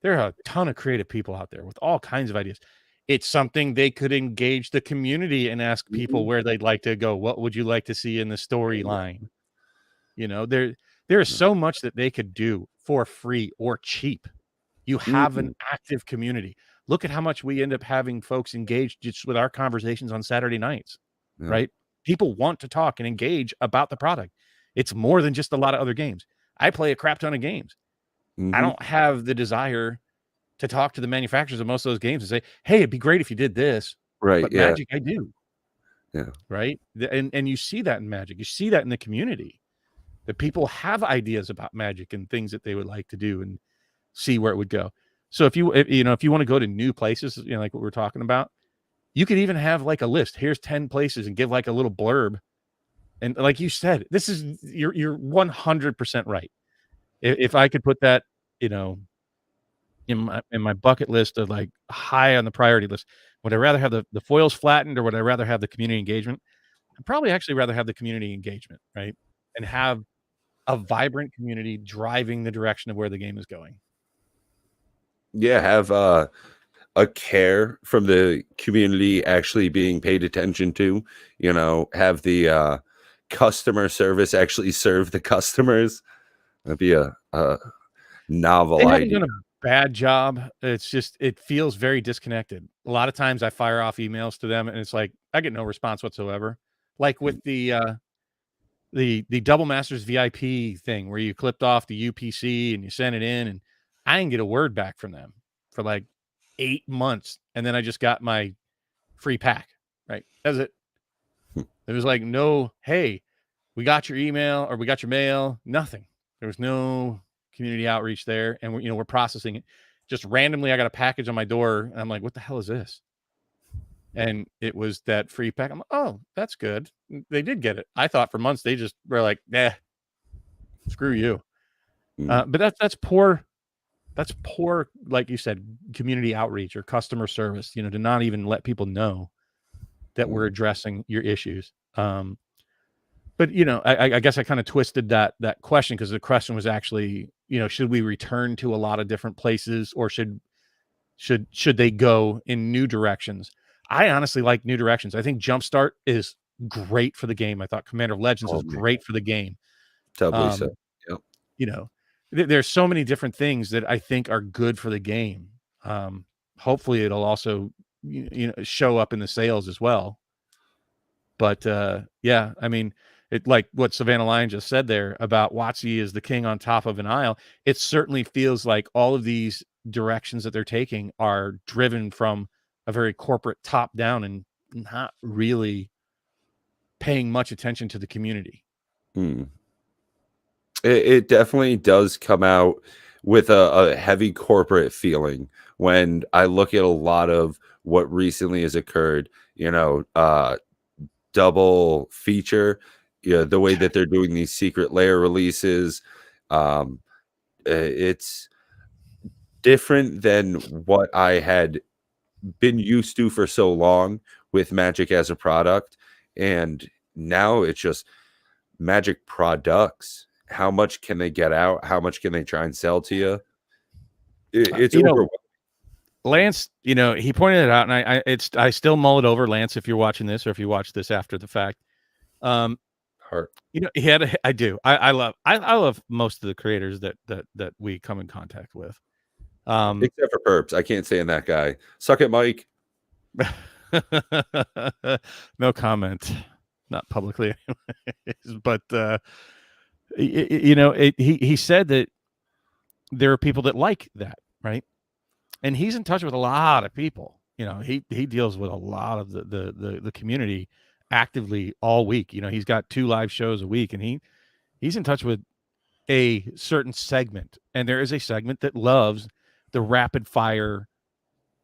There are a ton of creative people out there with all kinds of ideas. It's something they could engage the community and ask people Mhm. where they'd like to go. What would you like to see in the storyline? Exactly. There is so much that they could do for free or cheap. You have an Mhm. active community. Look at how much we end up having folks engaged just with our conversations on Saturday nights, Yeah. right? People want to talk and engage about the product. It's more than just a lot of other games. I play a crap ton of games. I Mhm. don't have the desire to talk to the manufacturers of most of those games and say, "Hey, it'd be great if you did this." Right. But Yeah. Magic, I do, Yeah. right? And you see that in Magic. You see that in the community. That people have ideas about Magic and things that they would like to do and see where it would go. So if you want to go to new places, like what we're talking about, you could even have like a list. Here's 10 places and give like a little blurb. And like you said, this is you're 100% right. If I could put that, you know, in my bucket list of like high on the priority list, would I rather have the foils flattened or would I rather have the community engagement? I'd probably actually rather have the community engagement, right? And have a vibrant community driving the direction of where the game is going. Yeah. Have a care from the community actually being paid attention to, have the customer service actually serve the customers. That'd be a They novel haven't idea. done a bad job. It's just it feels very disconnected. A lot of times I fire off emails to them and it's like I get no response whatsoever. Like with the Double Masters VIP thing where you clipped off the UPC and you sent it in and I didn't get a word back from them for like 8 months and then I just got my free pack, right? That's it. It was like no, hey, we got your email or we got your mail, nothing. There was no community outreach there, and we're processing it. Just randomly, I got a package on my door, and I'm like, "What the hell is this?" And it was that free pack. I'm like, "Oh, that's good." They did get it. I thought for months they just were like, "Nah, screw you." Mm, But that's poor. That's poor, like you said, community outreach or customer service. To not even let people know that we're mm. addressing your issues. But I guess I kind of twisted that question, because the question was actually, should we return to a lot of different places, or should they go in new directions? I honestly like new directions. I think Jumpstart is great for the game. I thought Commander Legends Oh is man, great for the game. doubly so. Um, Yep. you know, there's so many different things that I think are good for the game. Hopefully it'll also show up in the sales as well. But yeah, I mean, it, like what Savannah Lion just said there about WotC is the king on top of an isle. It certainly feels like all of these directions that they're taking are driven from a very corporate top down, and not really paying much attention to the community. Hmm. It definitely does come out with a heavy corporate feeling when I look at a lot of what recently has occurred. Double feature, the way that they're doing these secret layer releases. Um, it's different than what I had been used to for so long with Magic as a product, and now it's just Magic products. How much can they get out? How much can they try and sell to you? It's overwhelming. Lance, he pointed it out, and I still mull it over, Lance, if you're watching this, or if you watch this after the fact. Heart. He had I do. I love most of the creators that we come in contact with. Except for Perps. I can't stand that guy. Suck it, Mike. No comment, not publicly anyways. But he said that there are people that like that, right? And he's in touch with a lot of people. He deals with a lot of the community actively all week. He's got 2 live shows a week, and he's in touch with a certain segment, and there is a segment that loves the rapid fire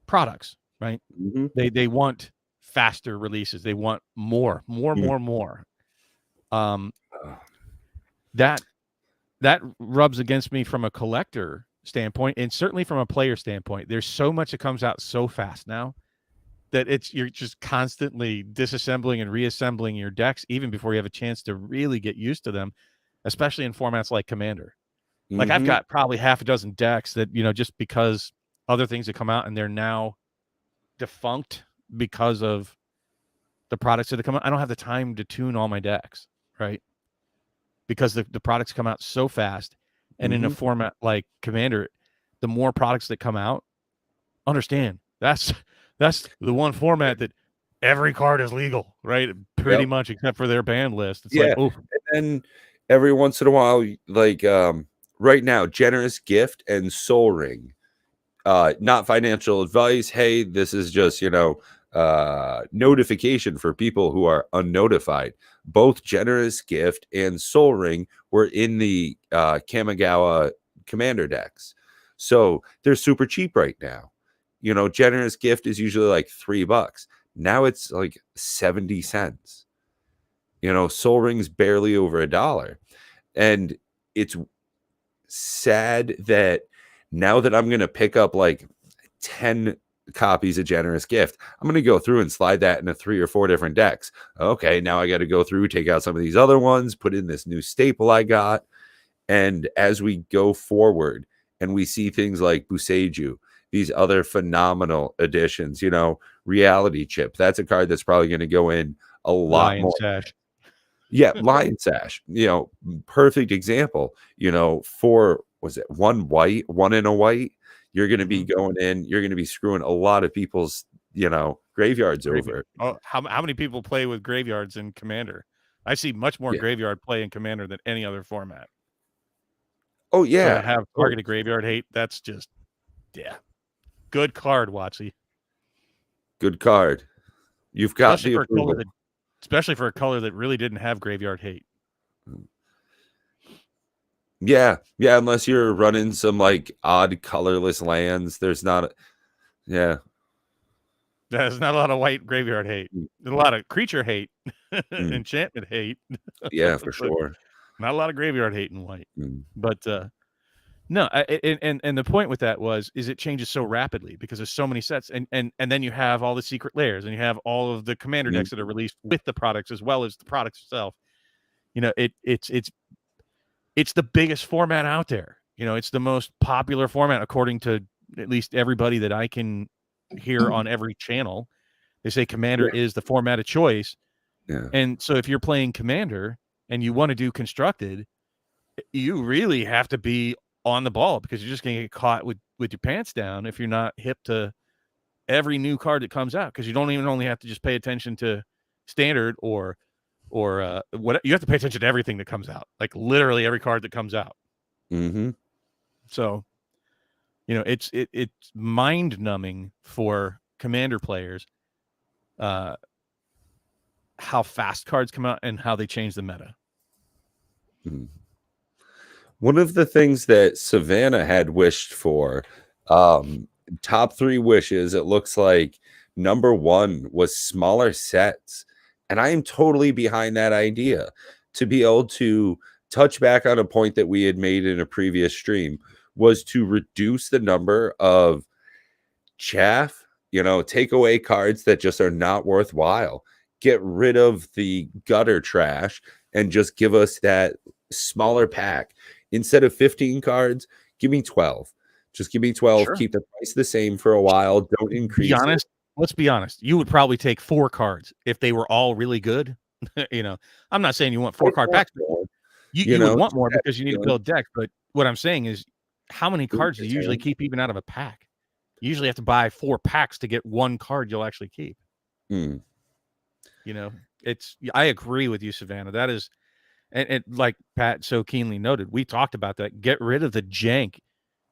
products, right? Mm-hmm. They want faster releases. They want more. That rubs against me from a collector standpoint, and certainly from a player standpoint. There's so much that comes out so fast now that you're just constantly disassembling and reassembling your decks even before you have a chance to really get used to them, especially in formats like Commander. Like, I've Mm-hmm. got probably half a dozen decks that, just because other things have come out and they're now defunct because of the products that have come out. I don't have the time to tune all my decks, right? Because the products come out so fast. And in a Mm-hmm. format like Commander, the more products that come out, understand that's the one format that every card is legal, right? Pretty Yep. much, except for their ban list. It's like, Yeah. oh, And then every once in a while, like right now, Generous Gift and Soul Ring. Not financial advice. Hey, this is just, notification for people who are unnotified. Both Generous Gift and Soul Ring were in the Kamigawa Commander decks. So they're super cheap right now. Generous Gift is usually like $3. Now it's like 70 cents. Soul Ring's barely over $1. And it's sad that now that I'm going to pick up like 10 copies of Generous Gift, I'm going to go through and slide that into 3 or 4 different decks. Okay, now I got to go through, take out some of these other ones, put in this new staple I got. And as we go forward and we see things like Buseju, these other phenomenal additions, Reality Chip, that's a card that's probably going to go in a lot Lion more. Sash. Yeah, Lion Sash, perfect example. For was it one white, one in a white? You're going to be going in, you're going to be screwing a lot of people's, graveyards over. Oh, how many people play with graveyards in Commander? I see much more Yeah. graveyard play in Commander than any other format. Oh So yeah. to have targeted graveyard hate, that's just, yeah, good card, WotC. Good card. You've got Especially the for a color approval. that, especially for a color that really didn't have graveyard hate. Yeah, unless you're running some like odd colorless lands, there's not yeah. There's not a lot of white graveyard hate. There's a lot of creature hate, Mm. enchantment hate. Yeah, for sure. Not a lot of graveyard hate in white. Mm. But no, and the point with that is it changes so rapidly because there's so many sets, and then you have all the secret layers, and you have all of the Commander decks that are released with the products as well as the products itself. It's the biggest format out there. It's the most popular format according to at least everybody that I can hear on every channel. They say Commander is the format of choice. Yeah. And so if you're playing Commander and you want to do constructed, you really have to be on the ball, because you're just going to get caught with your pants down if you're not hip to every new card that comes out, because you don't even only have to just pay attention to standard or what you have to pay attention to everything that comes out, like literally every card that comes out. Mm-hmm. So, it's mind numbing for Commander players, how fast cards come out and how they change the meta. Mm-hmm. One of the things that Savannah had wished for, top 3 wishes, it looks like number 1 was smaller sets. And I am totally behind that idea, to be able to touch back on a point that we had made in a previous stream, was to reduce the number of chaff, take away cards that just are not worthwhile, get rid of the gutter trash, and just give us that smaller pack. Instead of 15 cards, give me 12. Just give me 12. Sure. Keep the price the same for a while. Don't increase it. Let's be honest. You would probably take 4 cards if they were all really good. I'm not saying you want 4-card packs. You would want more because you need to build decks. But what I'm saying is, how many cards do you usually keep even out of a pack? You usually have to buy 4 packs to get 1 card you'll actually keep. Mm. I agree with you, Savannah. That is, and like Pat so keenly noted, we talked about that. Get rid of the jank,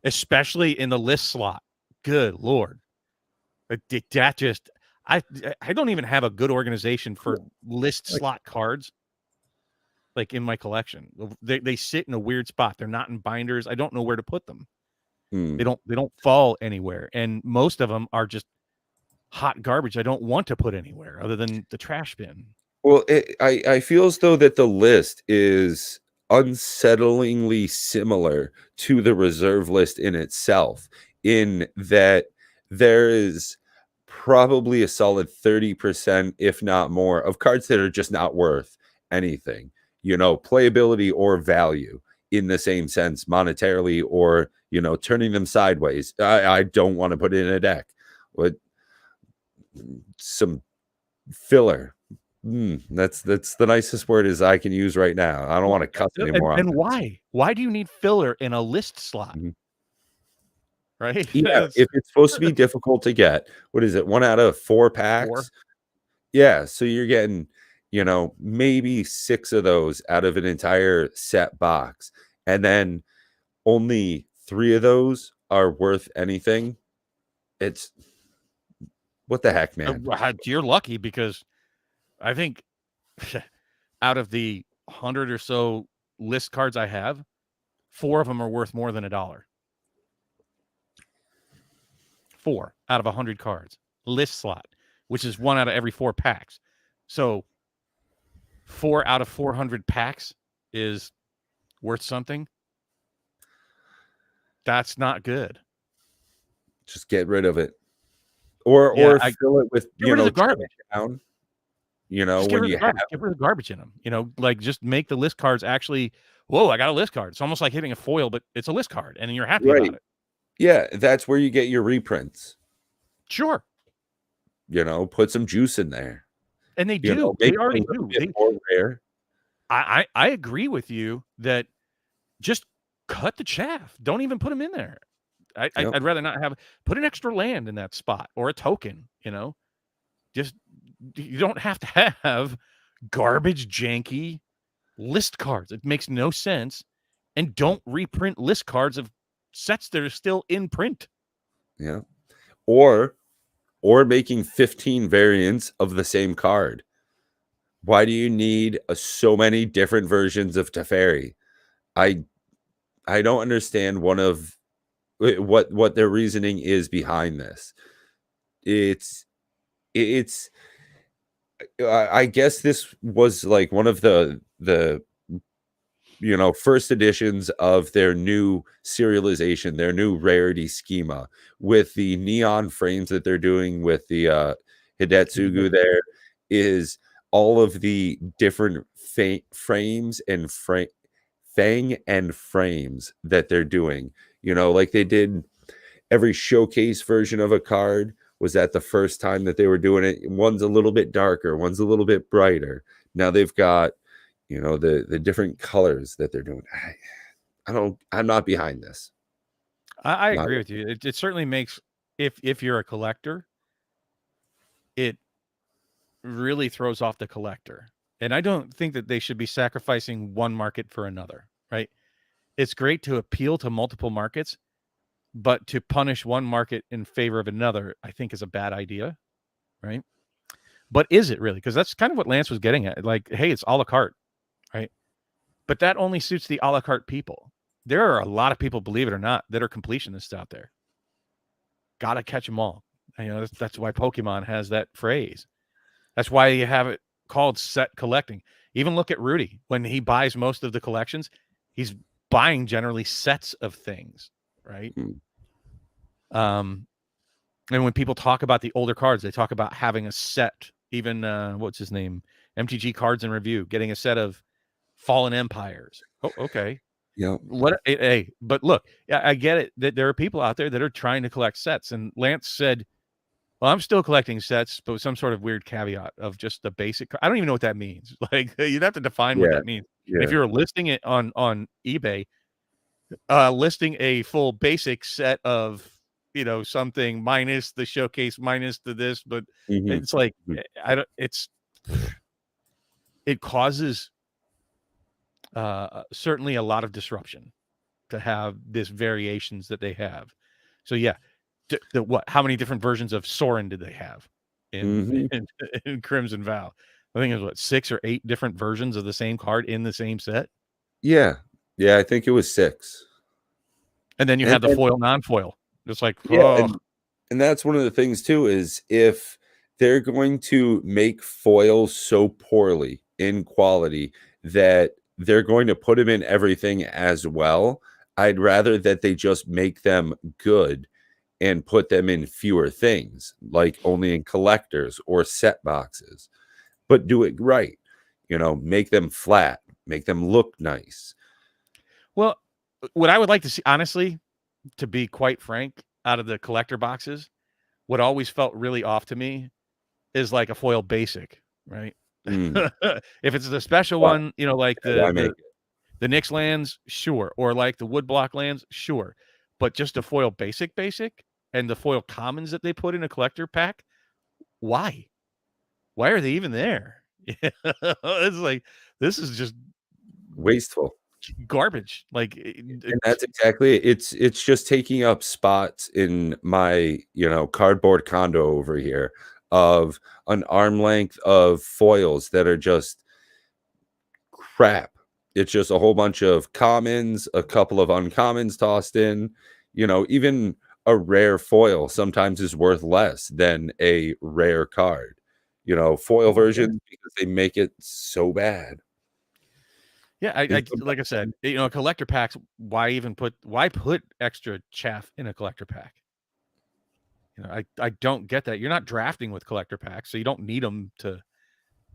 especially in the list slot. Good Lord. That just, I don't even have a good organization for list slot cards, like in my collection. They sit in a weird spot. They're not in binders. I don't know where to put them. They don't fall anywhere, and most of them are just hot garbage I don't want to put anywhere other than the trash bin. Well, I feel as though that the list is unsettlingly similar to the reserve list in itself, in that there is probably a solid 30%, if not more, of cards that are just not worth anything, playability or value in the same sense, monetarily, or, turning them sideways. I don't want to put in a deck with some filler. That's the nicest word as I can use right now. I don't want to cuss anymore. And why? Why do you need filler in a list slot? Mm-hmm. Right? Yeah, if it's supposed to be difficult to get, what is it? 1 out of 4 packs? 4. Yeah, so you're getting, maybe 6 of those out of an entire set box, and then only 3 of those are worth anything. It's what the heck, man? You're lucky, because I think out of the 100 or so list cards I have, 4 of them are worth more than $1. 4 out of 100 cards, list slot, which is 1 out of every 4 packs. So 4 out of 400 packs is worth something. That's not good. Just get rid of it, or fill it with get rid of the garbage. Down, just when you get rid of the garbage in them. Like, just make the list cards actually. Whoa, I got a list card. It's almost like hitting a foil, but it's a list card, and you're happy about it. Yeah, that's where you get your reprints. Sure. Put some juice in there. And they do. They already do. More rare. I agree with you that just cut the chaff. Don't even put them in there. I'd rather not put an extra land in that spot, or a token, Just, you don't have to have garbage, janky list cards. It makes no sense. And don't reprint list cards of sets that are still in print. Yeah. Or making 15 variants of the same card. Why do you need so many different versions of Teferi? I don't understand what their reasoning is behind this. It's I guess this was like one of the first editions of their new serialization, their new rarity schema, with the neon frames that they're doing with the Hidetsugu. There is all of the different frames and fang and frames that they're doing. You know, like they did every showcase version of a card was that the first time that they were doing it. One's a little bit darker, one's a little bit brighter. Now they've got, you know, the different colors that they're doing. I'm not behind this. I Not agree with you. It certainly makes, if you're a collector, it really throws off the collector. And I don't think that they should be sacrificing one market for another, right? It's great to appeal to multiple markets, but to punish one market in favor of another, I think is a bad idea, right? But is it really? Because that's kind of what Lance was getting at. Like, hey, it's a la carte, right? But that only suits the a la carte people. There are a lot of people, believe it or not, that are completionists out there. Gotta catch them all. You know, that's why Pokemon has that phrase. That's why you have it called set collecting. Even look at Rudy. When he buys most of the collections, he's buying generally sets of things, right? And when people talk about the older cards, they talk about having a set. Even what's his name? MTG Cards and Review, getting a set of Fallen Empires. Oh, okay. Yeah. Hey, but look, I get it that there are people out there that are trying to collect sets. And Lance said, well, I'm still collecting sets, but with some sort of weird caveat of just the basic. I don't even know what that means. Like, you'd have to define what that means. And if you're listing it on eBay, listing a full basic set of, you know, something minus the showcase, minus the this, but it's like, it causes certainly a lot of disruption to have this variations that they have. So yeah, how many different versions of Sorin did they have in Crimson Vow? I think it was 6 or 8 different versions of the same card in the same set. Yeah, I think it was 6. And then you have the foil, non-foil. It's like, and that's one of the things too, is if they're going to make foils so poorly in quality that they're going to put them in everything as well, I'd rather that they just make them good and put them in fewer things, like only in collectors or set boxes, but do it right. You know, make them flat, make them look nice. Well, what I would like to see, honestly, to be quite frank, out of the collector boxes, what always felt really off to me is like a foil basic, right? If it's the special one, you know, like the Nyx lands, sure, or like the woodblock lands, sure, but just a foil basic, and the foil commons that they put in a collector pack, why are they even there? It's like, this is just wasteful garbage. Like, and that's exactly it. It's just taking up spots in my, you know, cardboard condo over here of an arm length of foils that are just crap. It's just a whole bunch of commons, a couple of uncommons tossed in. You know, even a rare foil sometimes is worth less than a rare card. You know, foil versions, because they make it so bad. Yeah, I like I said, you know, collector packs, why put extra chaff in a collector pack? You know, I don't get that. You're not drafting with collector packs, so you don't need them to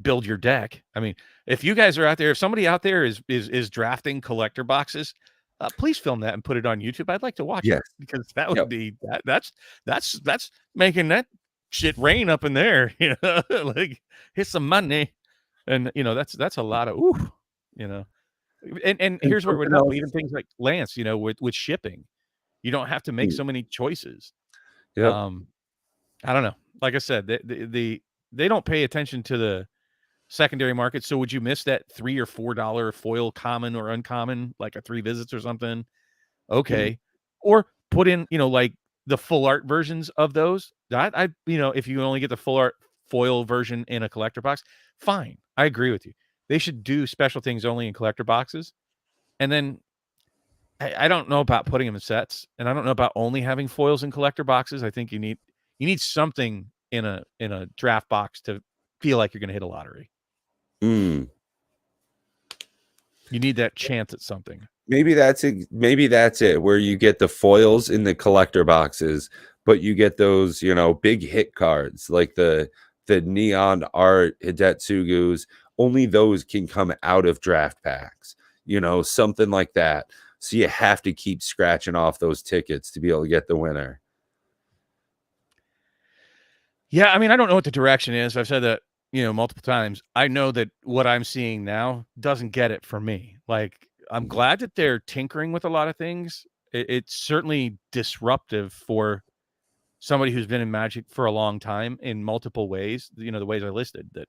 build your deck. I mean, if you guys are out there, if somebody out there is drafting collector boxes, please film that and put it on YouTube. I'd like to watch it, because that would be that's making that shit rain up in there. You know, like, hit some money, and you know that's a lot of you know. And here's where it would help. Even things like Lance, you know, with shipping, you don't have to make so many choices. I don't know. Like I said, they don't pay attention to the secondary market. So would you miss that $3 or $4 foil common or uncommon, like a 3 visits or something? Okay. Or put in, you know, like the full art versions of those. I you know, if you only get the full art foil version in a collector box, fine. I agree with you. They should do special things only in collector boxes. And then I don't know about putting them in sets, and I don't know about only having foils in collector boxes. I think you need something in a draft box to feel like you're going to hit a lottery. You need that chance at something. Maybe that's it, where you get the foils in the collector boxes, but you get those, you know, big hit cards like the neon art Hidetsugus only those can come out of draft packs, something like that. So you have to keep scratching off those tickets to be able to get the winner. Yeah, I mean, I don't know what the direction is. I've said that, multiple times. I know that what I'm seeing now doesn't get it for me. Like, I'm glad that they're tinkering with a lot of things. It's certainly disruptive for somebody who's been in Magic for a long time in multiple ways. The ways I listed that,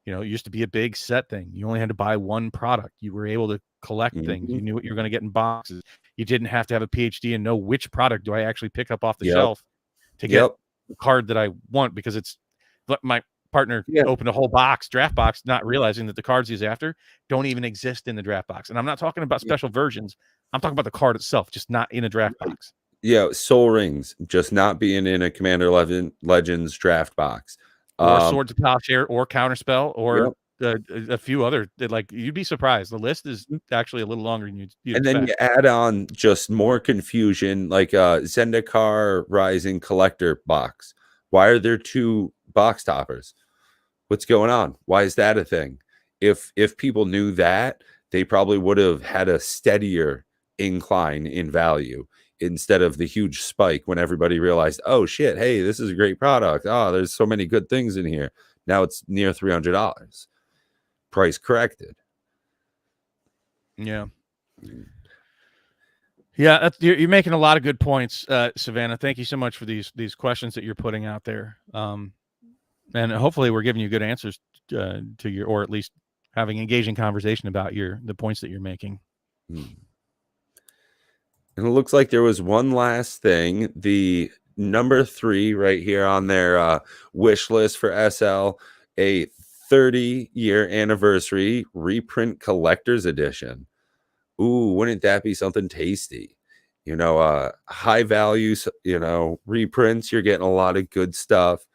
it used to be a big set thing. You only had to buy one product. You were able to collect things. You knew what you were going to get in boxes. You didn't have to have a PhD and know which product do I actually pick up off the shelf to get the card that I want, because it's my partner opened a whole draft box, not realizing that the cards he's after don't even exist in the draft box. And I'm not talking about special versions. I'm talking about the card itself, just not in a draft box. Yeah, Soul Rings just not being in a Commander Legends draft box. Or Swords of Plowshare or Counterspell or a few other, like, you'd be surprised. The list is actually a little longer than you'd and expect. then you add on just more confusion, like Zendikar Rising Collector box. Why are there 2 box toppers? What's going on? Why is that a thing? If people knew that, they probably would have had a steadier incline in value instead of the huge spike when everybody realized, oh shit, hey, this is a great product. Oh, there's so many good things in here. Now it's near $300. Price corrected. Yeah. Yeah, you're making a lot of good points, Savannah. Thank you so much for these questions that you're putting out there. And hopefully we're giving you good answers to your, or at least having engaging conversation about the points that you're making. And it looks like there was one last thing. The number 3 right here on their wish list for SL, a 30-year anniversary reprint collector's edition. Ooh, wouldn't that be something tasty? High value, reprints. You're getting a lot of good stuff,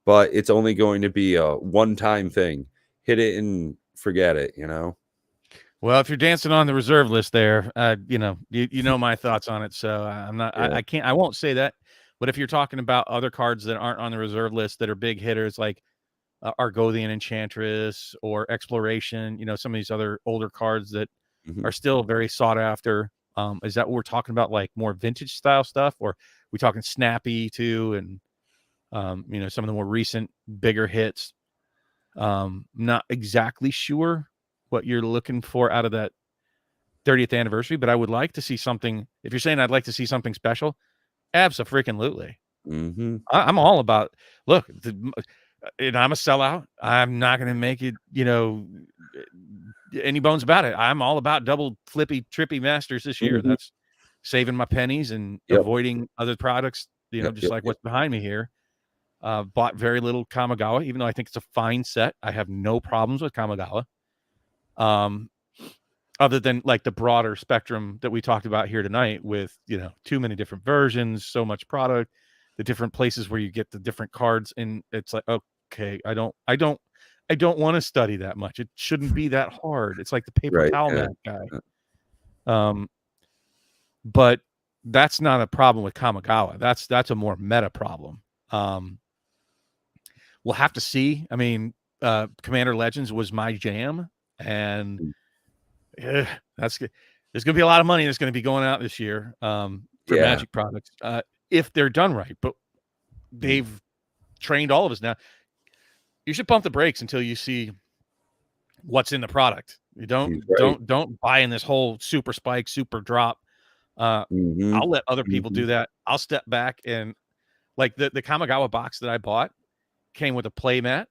but it's only going to be a one-time thing. Hit it and forget it, Well, if you're dancing on the reserve list there, you know my thoughts on it. So I'm not, I won't say that. But if you're talking about other cards that aren't on the reserve list that are big hitters, like Argothian Enchantress or Exploration, some of these other older cards that are still very sought after. Is that what we're talking about, like more vintage style stuff, or we talking Snappy too, and some of the more recent bigger hits? Not exactly sure what you're looking for out of that 30th anniversary, but I would like to see something. If you're saying I'd like to see something special, abso-freaking-lutely. I'm all about, look, and I'm a sellout. I'm not going to make it, any bones about it. I'm all about double flippy, trippy masters this year. That's saving my pennies and avoiding other products, just like what's behind me here. Bought very little Kamigawa, even though I think it's a fine set. I have no problems with Kamigawa. Other than like the broader spectrum that we talked about here tonight with, too many different versions, so much product, the different places where you get the different cards. And it's like, okay, I don't want to study that much. It shouldn't be that hard. It's like the paper towel mat guy. But that's not a problem with Kamigawa. That's a more meta problem. We'll have to see. I mean, Commander Legends was my jam, and that's good. There's going to be a lot of money that's going to be going out this year for Magic products if they're done right. But they've trained all of us now. You should pump the brakes until you see what's in the product. You don't buy in this whole super spike, super drop. I'll let other people do that. I'll step back, and like the Kamigawa box that I bought came with a play mat,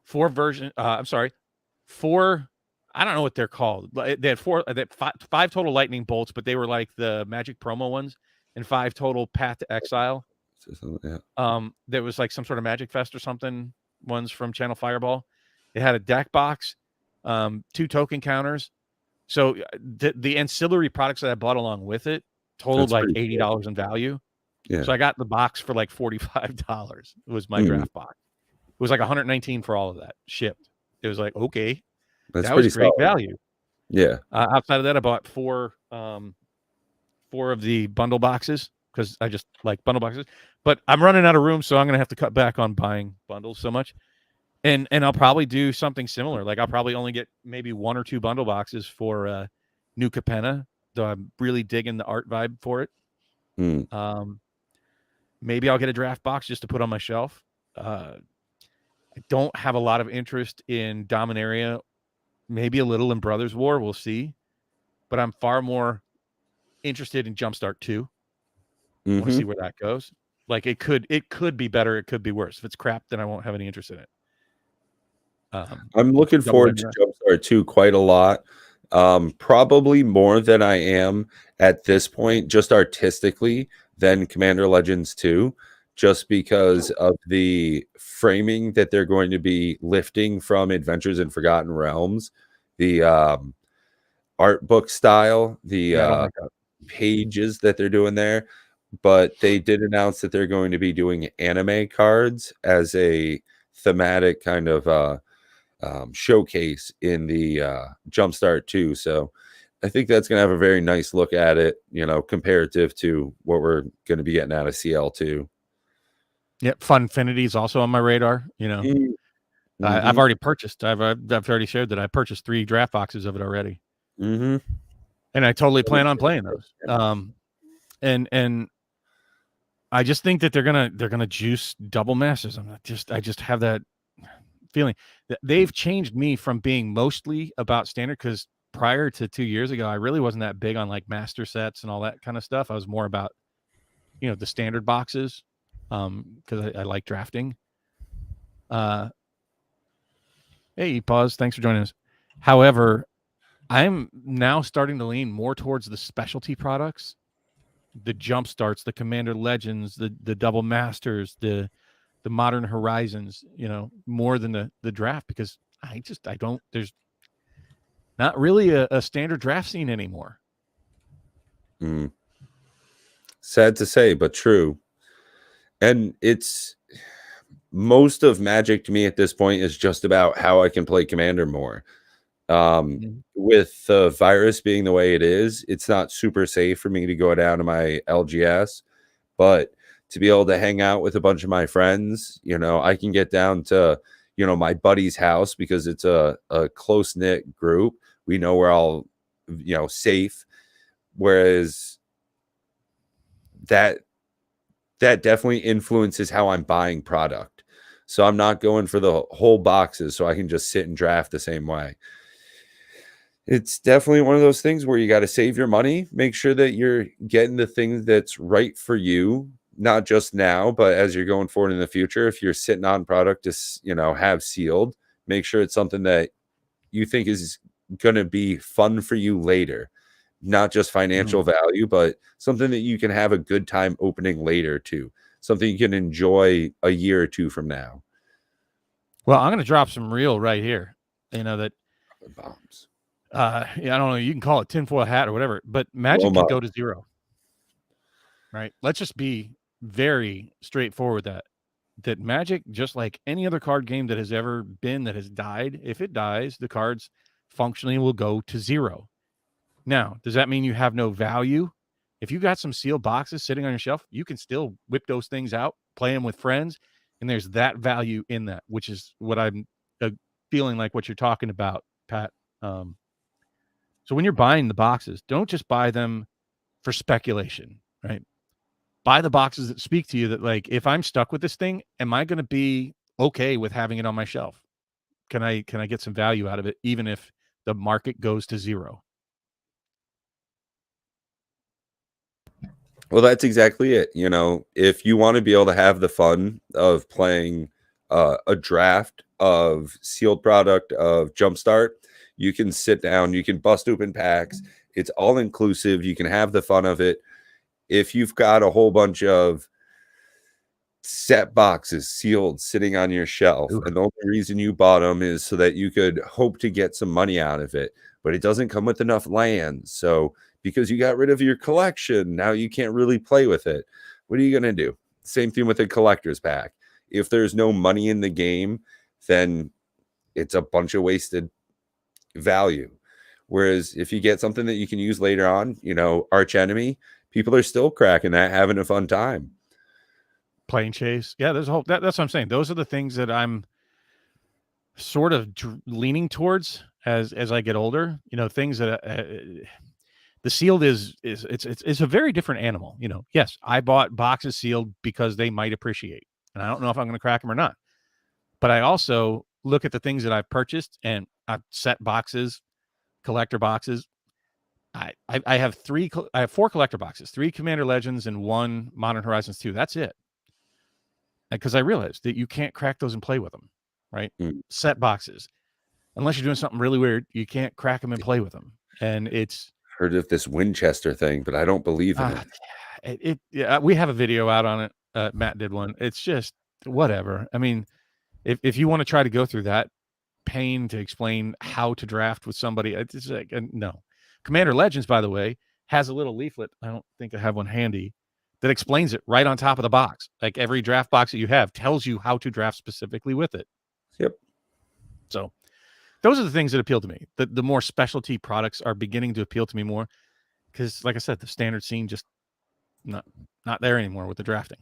4 I don't know what they're called. They had 5 total lightning bolts, but they were like the Magic promo ones, and 5 total Path to Exile. There was like some sort of Magic Fest or something ones from Channel Fireball. It had a deck box, 2 token counters. So the ancillary products that I bought along with it totaled like $80 in value. So I got the box for like $45. It was my draft box. It was like $119 for all of that shipped. It was like, okay, that was great value. Yeah. Outside of that, I bought 4 of the bundle boxes because I just like bundle boxes. But I'm running out of room, so I'm going to have to cut back on buying bundles so much. And I'll probably do something similar. Like I'll probably only get maybe 1 or 2 bundle boxes for New Capenna, though I'm really digging the art vibe for it. Maybe I'll get a draft box just to put on my shelf. I don't have a lot of interest in Dominaria, maybe a little in Brothers War. We'll see. But I'm far more interested in Jumpstart 2. I want to see where that goes. Like it could be better. It could be worse. If it's crap, then I won't have any interest in it. I'm looking forward to Jumpstart 2 quite a lot. Probably more than I am at this point, just artistically, than Commander Legends 2, just because of the framing that they're going to be lifting from Adventures in Forgotten Realms, the art book style, the pages that they're doing there. But they did announce that they're going to be doing anime cards as a thematic kind of showcase in the Jumpstart 2. So I think that's going to have a very nice look at it, comparative to what we're going to be getting out of CL2. Yep, Funfinity is also on my radar. I've already purchased. I've already shared that I purchased 3 draft boxes of it already, and I totally plan on playing those. And I just think that they're gonna juice double masters. I just have that feeling that they've changed me from being mostly about standard, because prior to 2 years ago, I really wasn't that big on like master sets and all that kind of stuff. I was more about the standard boxes, because I like drafting. Hey, pause. Thanks for joining us. However, I'm now starting to lean more towards the specialty products, the jump starts, the Commander Legends, the double masters, the Modern Horizons, more than the draft, because I don't, there's not really a standard draft scene anymore. Sad to say, but true. And it's most of Magic to me at this point is just about how I can play Commander more. With the virus being the way it is, it's not super safe for me to go down to my LGS, but to be able to hang out with a bunch of my friends, I can get down to, my buddy's house because it's a close-knit group. We know we're all, safe. Whereas that definitely influences how I'm buying product. So I'm not going for the whole boxes so I can just sit and draft the same way. It's definitely one of those things where you got to save your money, make sure that you're getting the thing that's right for you, not just now, but as you're going forward in the future. If you're sitting on product to, have sealed, make sure it's something that you think is going to be fun for you later, not just financial value, but something that you can have a good time opening later too, something you can enjoy a year or two from now. Well, I'm going to drop some real right here, that bombs. I don't know, you can call it tinfoil hat or whatever, but Magic can go to 0. Right? Let's just be very straightforward with that Magic, just like any other card game that has ever been, that has died, if it dies, the cards functionally will go to 0. Now, does that mean you have no value? If you got some sealed boxes sitting on your shelf, you can still whip those things out, play them with friends, and there's that value in that, which is what I'm feeling like what you're talking about, Pat. So when you're buying the boxes, don't just buy them for speculation, right? Buy the boxes that speak to you, that like, if I'm stuck with this thing, am I going to be okay with having it on my shelf? Can I get some value out of it, even if the market goes to 0? Well, that's exactly it. If you want to be able to have the fun of playing a draft of sealed product of Jumpstart, you can sit down, you can bust open packs. It's all inclusive. You can have the fun of it. If you've got a whole bunch of set boxes sealed sitting on your shelf, and the only reason you bought them is so that you could hope to get some money out of it, but it doesn't come with enough land. So because you got rid of your collection, now you can't really play with it. What are you going to do? Same thing with a collector's pack. If there's no money in the game, then it's a bunch of wasted value. Whereas if you get something that you can use later on, Arch Enemy, people are still cracking that, having a fun time. Plane Chase. Yeah, there's a whole, that's what I'm saying. Those are the things that I'm sort of leaning towards as I get older. Things that the sealed is it's a very different animal. Yes, I bought boxes sealed because they might appreciate, and I don't know if I'm going to crack them or not. But I also look at the things that I've purchased, and I've set boxes, collector boxes. I have four collector boxes, 3 Commander Legends and 1 Modern Horizons 2. That's it. Because I realized that you can't crack those and play with them, right? Set boxes. Unless you're doing something really weird, you can't crack them and play with them. And it's Heard of this Winchester thing, but I don't believe in it. Yeah, we have a video out on it. Matt did one. It's just whatever. I mean, if you want to try to go through that pain to explain how to draft with somebody, it's like no. Commander Legends, by the way, has a little leaflet. I don't think I have one handy that explains it right on top of the box. Like every draft box that you have tells you how to draft specifically with it. Yep. So those are the things that appeal to me. The more specialty products are beginning to appeal to me more because, like I said, the standard scene just not there anymore with the drafting.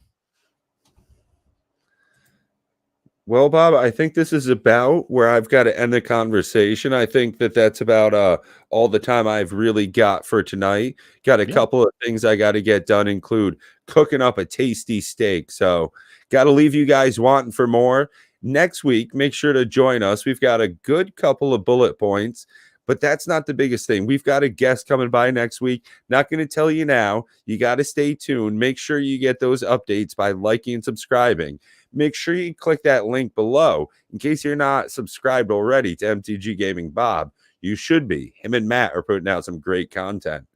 Well, Bob, I think this is about where I've got to end the conversation. I think that's about all the time I've really got for tonight. Got a couple of things I got to get done, include cooking up a tasty steak. So got to leave you guys wanting for more. Next week, make sure to join us. We've got a good couple of bullet points, but that's not the biggest thing. We've got a guest coming by next week. Not going to tell you now. You got to stay tuned. Make sure you get those updates by liking and subscribing. Make sure you click that link below in case you're not subscribed already to MTG Gaming Bob. You should be. Him and Matt are putting out some great content.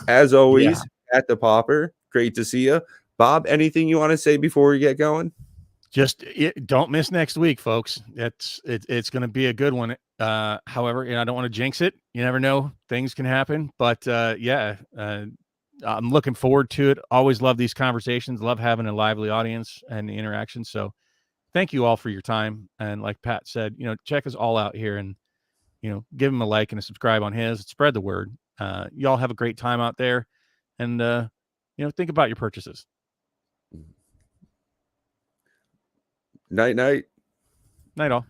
As always, at the Popper, great to see you. Bob, anything you want to say before we get going? Just don't miss next week, folks. It's going to be a good one. However, I don't want to jinx it. You never know; things can happen. But I'm looking forward to it. Always love these conversations. Love having a lively audience and the interaction. So, thank you all for your time. And like Pat said, check us all out here and give him a like and a subscribe on his. Spread the word. Y'all have a great time out there, and think about your purchases. Night, night. Night all.